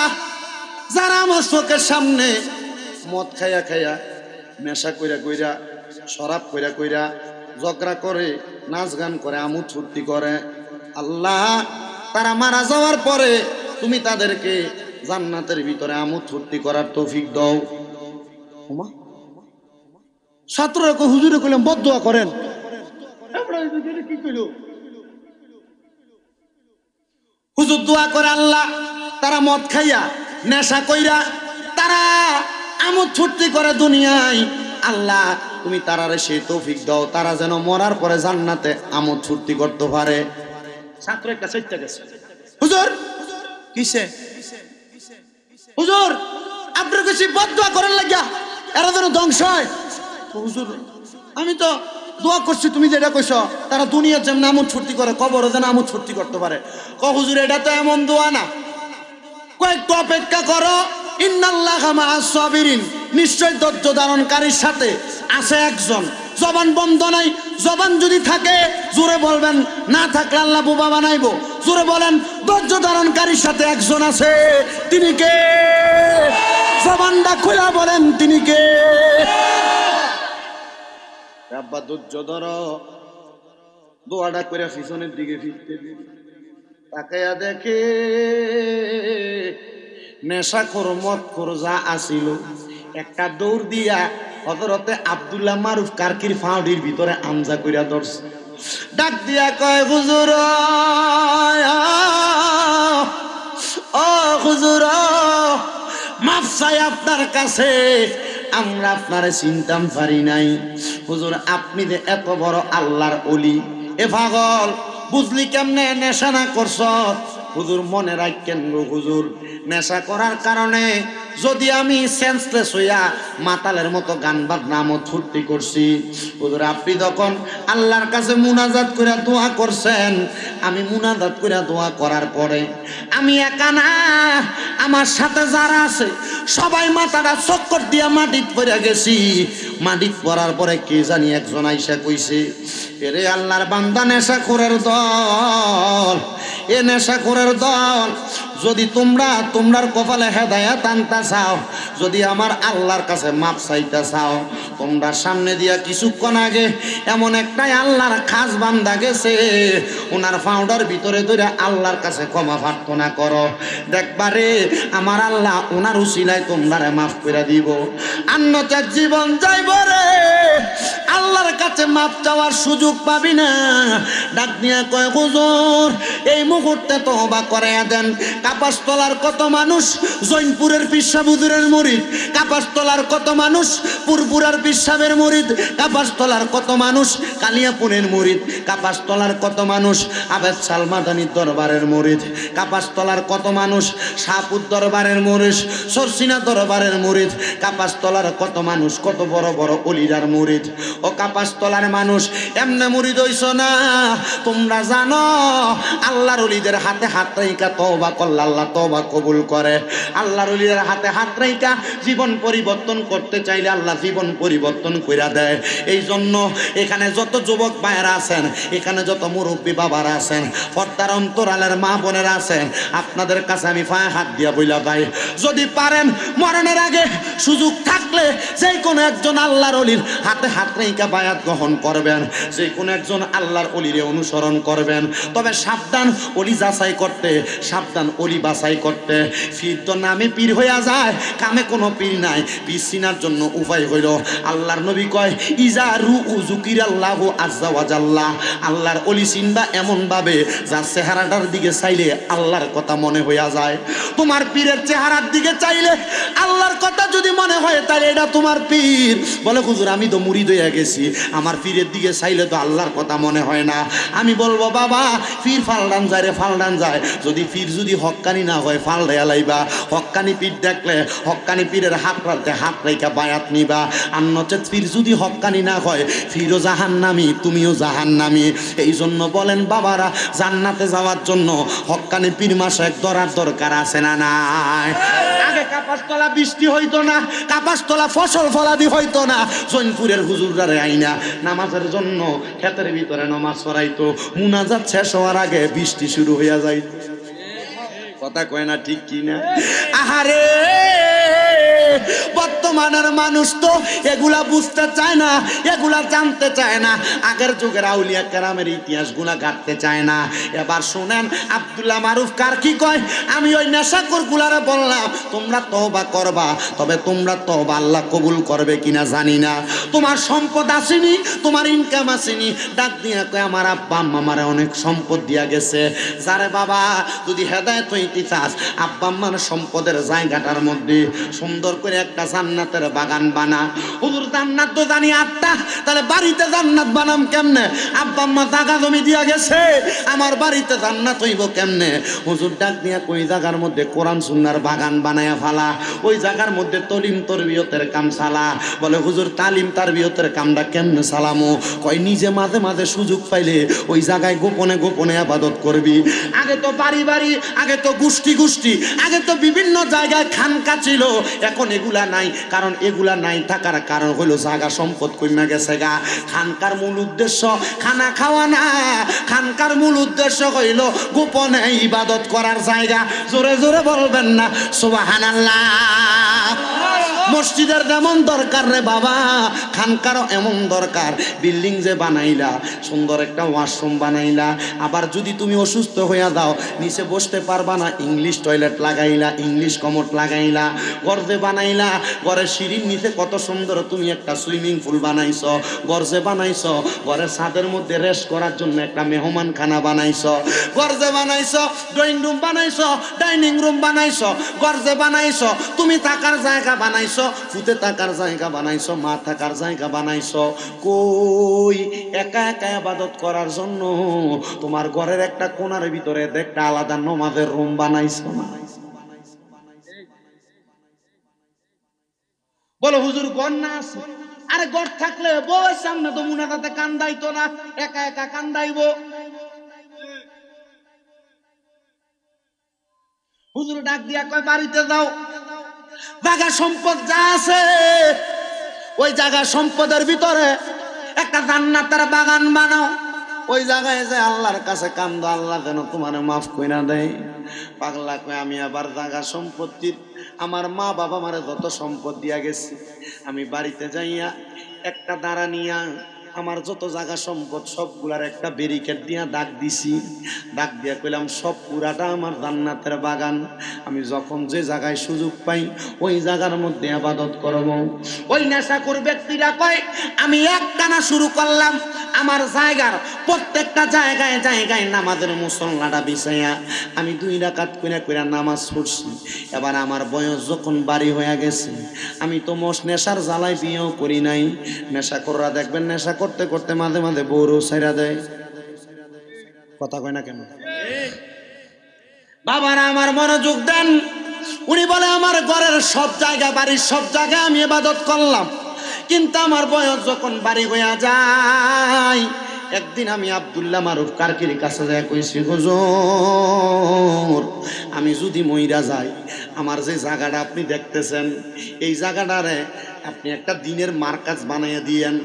যারা আমার চোখের সামনে মদ খাইয়া খাইয়া, নেশা কইরা কইরা, শরাব কইরা কইরা, ঝগড়া করে, নাচ গান করে, আমোদ ফুর্তি করে, আল্লাহ তারা মারা যাওয়ার পরে তুমি তাদেরকে জান্নাতের ভিতরে আমোদ ফুর্তি করার তৌফিক দাও। ছাত্ররা হুজুরে কইলাম বদদুয়া করেন, কি কইল? হুজুর দোয়া করে, আল্লাহ তারা মদ খাইয়া, নেশা কইরা, তারা আমোদ ফুর্তি করে দুনিয়ায়, আল্লাহ তুমি তারারে সেই তৌফিক দাও, তারা যেন মরার পরে জান্নাতে আমোদ ফুর্তি করতে পারে। ছাত্র একটা চাইতে গেছে, হুজুর কিসে? হুজুর কয় আমি দোয়া করি, তোমরাও দোয়া করো, মারহাবা, আমিও দোয়া করি, তোমরাও দোয়া করো। বদদুয়া দেয় না, কি করে শুনেন। হুজুর দোয়া করছে, আল্লাহ আল্লাহ ও আল্লাহ, যারা আমার চোখের সামনে মদ খাইয়া, নেশা কইরা, তারা মারা যাওয়ার পরে তুমি তাদেরকে জান্নাতের ভিতরে আমোদ ফুর্তি করতে পারে। ছাত্র একটা চাইতে গেছে। হুজুর আপনার কাছে বদদোয়া করার লাগিয়া এরা যেন ধ্বংস হয়। হুজুর আমি তো দোয়া করছি, তুমি যেটা কইছ তারা দুনিয়ার যেমন আমোদ ফুর্তি করে কবরও যেন আমোদ ফুর্তি করতে পারে। হুজুর এটা তো এমন দোয়া না, কয়েকটু অপেক্ষা করো। ইন্নাল্লাহা মাআস সাবিরিন, নিশ্চয় ধৈর্য ধারণকারীর সাথে আছে একজন। জবান বন্ধ নাই, জবান যদি থাকে জোরে বলবেন, না থাকলে আল্লাহ বোবা বানাইবো। জোরে বলেন, ধৈর্য ধারণকারীর সাথে একজন আছে, তিনি কে? জবানটা খুলে বলেন, তিনি কে? আব্বা ধৈর্য ধরো, দোয়াটা করে পিছনের দিকে ফিরতে তাকাইয়া দেখে নেশাখোর মদখোর যা আসিল একটা দৌড় দিয়া হযরতে আব্দুল্লাহ মারুফ কারকির ফাউডির ভিতরে আমজা কইরা ধরছে। ডাক দিয়া কয়, হুজুর ও হুজুর, মাফ চাই আপনার কাছে, আমরা আপনারে চিনতাম পারি নাই। হুজুর আপনি যে এত বড় আল্লাহর ওলি, এ পাগল বুঝলি কেমনে নেশা না করছ? হুজুর মনে রাখেন গো হুজুর, নেশা করার কারণে যদি আমি সেন্সলেস হইয়া মাতালের মতো গান বাজনা আমোদ ফুর্তি করছি, হুজুর আপনি যখন আল্লাহর কাছে মুনাজাত করে দোয়া করছেন, আমি মুনাজাত করে দোয়া করার পরে আমি একা না, আমার সাথে যারা আছে সবাই মাথাটা চক্কর দিয়া মাটিত পড়ে গেছি। মাটিত পড়ার পরে কে জানি একজন আইসা কইছে, এরে আল্লাহর বান্দা নেশাখোরের দল, এ নেশাখোরের দল, যদি তোমরার কপালে হেদায়েত আনতে চাও, যদি আমার আল্লাহর কাছে মাপ চাইতে চাও, তোমরা সামনে দিয়া কিছুক্ষণ আগে এমন একটাই আল্লাহর খাস বান্দা গেছে, ওনার ফাউডার ভিতরে ধরে আল্লাহর কাছে ক্ষমা প্রার্থনা করো, দেখবারে আমার আল্লাহ ওনার উসিলায় তোমরারে মাফ করে দিব। অন্যথা জীবন যাইব রে, আল্লাহর কাছে মাপ চাওয়ার সুযোগ পাবি না। ডাক নিয়ে কয়, হুজুর এই মুহূর্তে তওবা করে দেন। কাপাসতলার কত মানুষ জৈনপুরের পিসাব হুজুরের মুরিদ, কাপাসতলার কত মানুষ পুরপুরার পিসাবের মুরিদ, কাপাসতলার কত মানুষ কালিয়াপুরের মুরিদ, কাপাসতলার কত মানুষ আবেদ সালমাদানির দরবারের মুরিদ, কাপাসতলার কত মানুষ শাহপুর দরবারের মুরিদ, সরসিনা দরবারের মুরিদ, কাপাসতলার কত মানুষ কত বড় বড় অলিরার মুরিদ। ও কাপাসতলার মানুষ এমনে মুরিদ হইছ না, তোমরা জানো আল্লাহর ওলিদের হাতে হাত রাইখা তওবা করলে আল্লাহ তওবা কবুল করে। আল্লাহর ওলিদের হাতে হাত রাইখা জীবন পরিবর্তন করতে চাইলে আল্লাহ জীবন পরিবর্তন কইরা দেয়। এই জন্য এখানে যত যুবক ভাইয়েরা আছেন, এখানে যত মুরব্বী বাবারা আছেন, পর্দার অন্তরালের মা বোনেরা আছেন, আপনাদের কাছে আমি পায়ে হাত দিয়া বইলা ভাই, যদি পারেন মরণের আগে সুযোগ থাকলে যে কোনো একজন আল্লাহর ওলির হাতে হাত রাইখা বায়াত গ্রহণ করবেন, যে কোনো একজন আল্লাহর ওলিরে অনুসরণ করবেন। তবে সাবধান ওলি যাচাই করতে, সাবধান ওলি বাছাই করতে। পীর তো নামে পীর হইয়া যায়, কামে কোনো পীর নাই। পীর চিনার জন্য উপায় হইল, আল্লাহর নবী কয়, ইজা রু উজুকির আল্লাহ আজ্জা ওয়াজাল্লাহ, আল্লাহর ওলি চিনবা এমন ভাবে যার চেহারাটার দিকে চাইলে আল্লাহর কথা মনে হইয়া যায়। তোমার পীরের চেহারার দিকে চাইলে আল্লাহর কথা যদি মনে হয় তাহলে এটা তোমার পীর। বলে হুজুর আমি তো মুরিদ হইয়া গেছি, আমার পীরের দিকে চাইলে তো আল্লাহর কথা মনে হয় না। আমি বলবো বাবা পীর ফালডান যায় রে, ফালডান যায়। যদি পীর যদি হক্কানি না হয় ফালডাইয়া লাইবা, হক্কানি পীর দেখলে হক্কানি পীরের হাত রাখতে হাত রেখা বায়াত নিবা। আর নচেত পীর যদি হক্কানি না হয়, পীরও জাহান্নামী তুমিও জাহান্নামী। এই জন্য বলেন বাবারা, জান্নাতে যাওয়ার জন্য হক্কানি পীর মাসে ধরার দরকার আছে না নাই? আগে কাপাসতলা বৃষ্টি হইতো না, কাপাসতলা ফসল ফলাদি হইতো না, জৈনপুরের হুজুরদারে আইনা নামাজের জন্য ক্ষেতের ভিতরে নামাজ পড়াইতো, মুনাজাত শেষ হওয়ার আগে বৃষ্টি শুরু হইয়া যাইত। কথা কয় না ঠিক কি না? আহারে বর্তমানের মানুষ তো এগুলা বুঝতে চায় না, এগুলা জানতে চায় না, আগের যুগের আউলিয়া কেরামের ইতিহাস গুলা ঘাটতে চায় না। এবার শুনেন আব্দুল্লাহ মারুফ কার কি কয়, আমি ওই নেশাখোর গুলারে বললাম তোমরা তওবা করবা, তবে তোমরা তওবা আল্লাহ কবুল করবে কিনা জানি না। তোমার সম্পদ আসেনি, তোমার ইনকাম আসেনি, ডাক দিয়া কয় আমার আব্বা আম্মা আমারে অনেক সম্পদ দিয়া গেছে। যারে বাবা যদি হেদায়েত হইতে চাস, আব্বা আম্মার সম্পদের জায়গাটার মধ্যে সুন্দর করে একটা জান্নাত জান্নাতের বাগান বানা। হুজুর জান্নাত তো জানি 8টা, তাহলে বাড়িতে জান্নাত বানাম কেমনে? আব্বা আম্মা জায়গা জমি দিয়া গেছে, আমার বাড়িতে জান্নাত হইব কেমনে? হুজুর ডাক দিয়া কই জায়গার মধ্যে কোরআন সুন্নাহর বাগান বানায়া ফালা, ওই জায়গার মধ্যে তালিম তরবিয়তের কাম চালা। বলে হুজুর তালিম তারবিয়তের কামটা কেমনে চালামো? কয় নিজে মাঝে মাঝে সুযোগ পাইলে ওই জায়গায় গোপনে গোপনে ইবাদত করবি। আগে তো বাড়ি বাড়ি, আগে তো গোষ্ঠী গোষ্ঠী, আগে তো বিভিন্ন জায়গায় খানকা ছিল, এখন এগুলা নাই। কারণ এগুলা নাই থাকার কারণ হলো জায়গা সম্পদ কমে গেছে গা। খানকার মূল উদ্দেশ্য খানা খাওয়া না, খানকার মূল উদ্দেশ্য হইল গোপনে ইবাদত করার জায়গা। জোরে জোরে বলবেন না সুবহানাল্লাহ। মসজিদের যেমন দরকার রে বাবা, খানকারও এমন দরকার। বিল্ডিং যে বানাইলা, সুন্দর একটা ওয়াশরুম বানাইলা, আবার যদি তুমি অসুস্থ হইয়া দাও নিচে বসতে পারবা না, ইংলিশ টয়লেট লাগাইলা, ইংলিশ কমোড লাগাইলা। ঘর যে বানাইলা, ঘরের সিঁড়ির নিচে কত সুন্দর তুমি একটা সুইমিং পুল বানাইছো। ঘর যে বানাইছো, ঘরের ছাদের মধ্যে রেস্ট করার জন্য একটা মেহমানখানা বানাইছো। ঘর যে বানাইছো, ড্রয়িং রুম বানাইছো, ডাইনিং রুম বানাইছো। ঘর যে বানাইছো, তুমি থাকার জায়গা বানাইছো, ফুতে থাকার জায়গা বানাইছো, মা থাকার জায়গা বানাইছো। কই একা একা ইবাদত করার জন্য তোমার ঘরের একটা কোণার ভিতরে একটা আলাদা নামাজের রুম বানাইছো না? বলো হুজুর ঘর না আছে? আরে ঘর থাকলে বই সামনে তো মুনাজাতে কান্দাইতো না, একা একা কান্দাইবো। হুজুর ডাক দিয়া কয় বাড়িতে যাও, জায়গা সম্পদ যা আছে ওই জায়গা সম্পদের ভিতরে একটা জান্নাতের বাগান বানাও। ওই জায়গায় যে আল্লাহর কাছে কান্দো, আল্লাহ যেন তোমার মাফ কইরা দেয়। পাগলা কয় আমি আবার জায়গা সম্পত্তির, আমার মা বাবা আমারে যত সম্পদ দিয়া গেছে, আমি বাড়িতে যাইয়া একটা দাঁড়া নিয়া আমার যত জায়গা সম্পদ সবগুলার একটা ব্যারিকেড দিয়া দাগ দিছি। দাগ দিয়া কইলাম সব পুরাটা আমার জান্নাতের বাগান। আমি যখন যে জায়গায় সুযোগ পাই ওই জায়গার মধ্যে ইবাদত করব। ওই নেশাখোর ব্যক্তিরা কয় আমি একটানা শুরু করলাম, আমার জায়গার প্রত্যেকটা জায়গায় জায়গায় নামাজের মুসল্লাটা বিছাইয়া আমি 2 রাকাত কইরা কইরা নামাজ পড়ছি। এবার আমার বয়স যখন বাড়ি হয়ে গেছে, আমি তো নেশার জ্বালায় বিয়েও করি নাই। নেশাখোররা দেখবেন নেশা করতে করতে মাঝে মাঝে বউরও ছাইরা দেয়। কথা কয় না কেন? বাবারা আমার মনোযোগ দেন। উনি বলে আমার ঘরের সব জায়গা, বাড়ির সব জায়গায় আমি ইবাদত করলাম, কিন্তু আমার বয়স যখন বাড়ি হইয়া যায়, একদিন আমি আব্দুল্লাহ মারুফ কারকির কাছে যায় কইছি হুজুর আমি যদি মইরা যাই, আমার যে জায়গাটা আপনি দেখতেছেন এই জায়গাটারে আপনি একটা দিনের মার্কাজ বানাইয়া দিয়েন।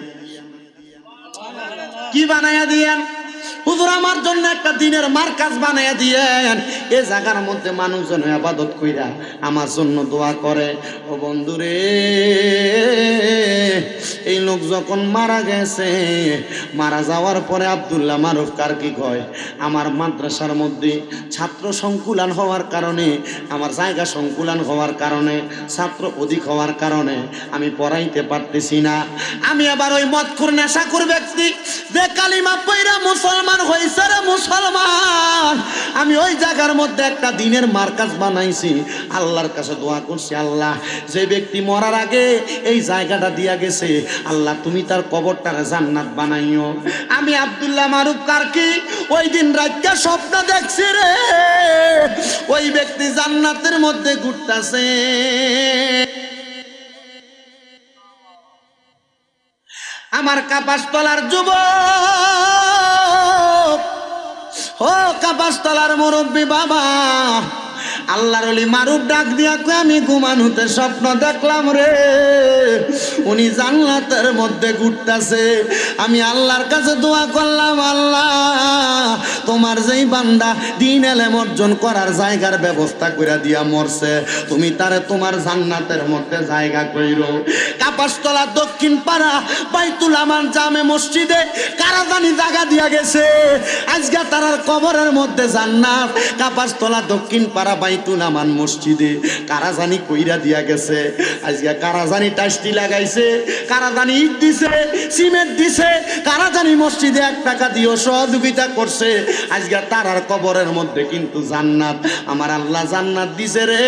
কি বানাইয়া দিয়েন? হুজুর আমার জন্য একটা দিনের মার্কাজ বানাইয়া দিয়েন, এই জায়গার মধ্যে মানুষজন ইবাদত কইরা আমার জন্য দোয়া করে। ও বন্ধুরে, এই লোক যখন মারা গেছে, মারা যাওয়ার পরে আব্দুল্লাহ মারুফ কারকি কয় আমার মাদ্রাসার মধ্যে ছাত্র সংকুলান হওয়ার কারণে, আমার জায়গা সংকুলান হওয়ার কারণে, ছাত্র অধিক হওয়ার কারণে আমি পড়াইতে পারতেছি না। আমি আবার ওই মদখোর নেশাখোর ব্যক্তি যে কালিমা পয়রা মুসলমান হইছে রে মুসলমান, আমি ওই জায়গার মধ্যে একটা দিনের মার্কাজ বানাইছি। আল্লাহর কাছে দোয়া করছি, আল্লাহ যে ব্যক্তি মরার আগে এই জায়গাটা দিয়া গেছে, আল্লাহ তুমি তার কবরটারে জান্নাত বানাইও। আমি আব্দুল্লাহ মারুফ কারকি ওই দিন রাতটা স্বপ্ন দেখছি রে, ওই ব্যক্তি জান্নাতের মধ্যে ঘুরতাছে। আমার কাপাসতলার যুবক, ও কাপাসতলার মুরব্বী বাবা, আল্লাহর ওলি মারুফ ডাক দিয়া কই আমি ঘুমানোতে স্বপ্ন দেখলাম রে, উনি জান্নাতের মধ্যে ঘুরতাছে। আমি আল্লাহর কাছে দোয়া করলাম, আল্লাহ তোমার যেই বান্দা দিন এলেম অর্জন করার জায়গার ব্যবস্থা কইরা দিয়া মরছে, তুমি তারে তোমার জান্নাতের মধ্যে জায়গা কইরো। কাপাসতলা দক্ষিণ পাড়া বাইতুল আমান জামে মসজিদে কারা জানি জায়গা দিয়া গেছে, আজকে তারার কবরের মধ্যে জান্নাত। কাপাসতলা দক্ষিণ পাড়া বাইতুল আমান মসজিদে কারা জানি কইরা দিয়া গেছে, আজকে কারা জানি টাইসটি লাগাইছে, কারা জানি ইট দিছে, সিমেন্ট দিছে, কারা জানি মসজিদে 1 টাকা দিয়েও সহযোগিতা করছে। আজকে তারার কবরের মধ্যে কিন্তু জান্নাত, আমার আল্লাহ জান্নাত দিছে রে।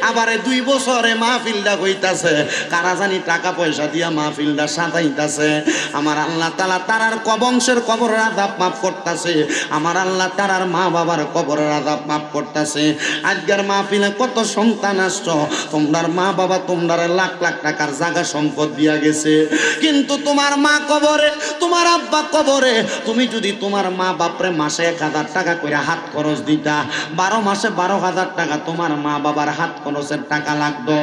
আবারে 2 বছরে মাহফিলটা হইতাছে, কারা জানি টাকা পয়সা দিয়া মাহফিলটা সাজাইতাছে। আমার আল্লাহ তাআলা তারার বংশের কবরের আযাব মাফ করতেছে, আমার আল্লাহ তারার মা বাবার কবরের আযাব মাফ করতেছে। আজকের মাহফিলে কত সন্তান আসছো, তোমার মা বাবা তোমরা লাখ লাখ টাকার জায়গা সম্পদ দিয়া গেছে, কিন্তু তোমার মা কবরে, তোমার আব্বা কবরে। তুমি যদি তোমার মা বাপরে মাসে 1000 টাকা করে হাত খরচ দিতা, 12 মাসে 12,000 টাকা তোমার মা বাবার হাত খরচের টাকা লাগতো।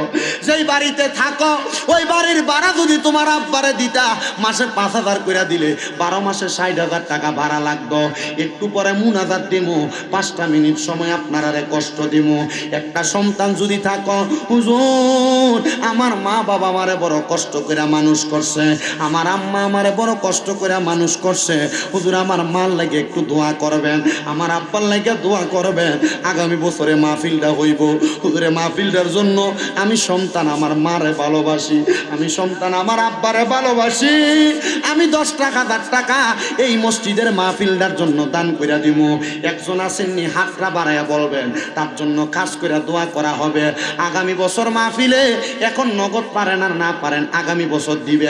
যেই বাড়িতে থাকো ওই বাড়ির ভাড়া যদি তোমার আব্বারে দিতা, মাসে 5,000 করে দিলে 12 মাসে 60,000 টাকা ভাড়া লাগতো। একটু পরে মুনাজাত দিমু, 5টা মিনিট সময় আপনারারে কষ্ট দিমু। একটা সন্তান যদি থাকো, হুজুর আমার মা বাবা আমারে বড় কষ্ট করে মানুষ করছে, আমার আম্মা আমারে বড় কষ্ট করে মানুষ করছে, হুজুর আমার মার লাগে একটু দোয়া করবেন, আমার আব্বার লাগে দোয়া করবেন, আগামী বছরে মাহফিলটা হইব। হুজুরে মাহফিলটার জন্য আমি সন্তান আমার মারে ভালোবাসি, আমি সন্তান আমার আব্বারে ভালোবাসি, আমি 10 টাকা 10 টাকা এই মসজিদের মাহফিলটার জন্য দান করে দিব। একজন আসেননি, হাতটা বাড়াইয়া বলবেন, তার জন্য খাস করে দোয়া করা হবে। আগামী বছর মাহফিলে এখন নগদ পারেন আর না পারেন, আগামী বছর দিবে।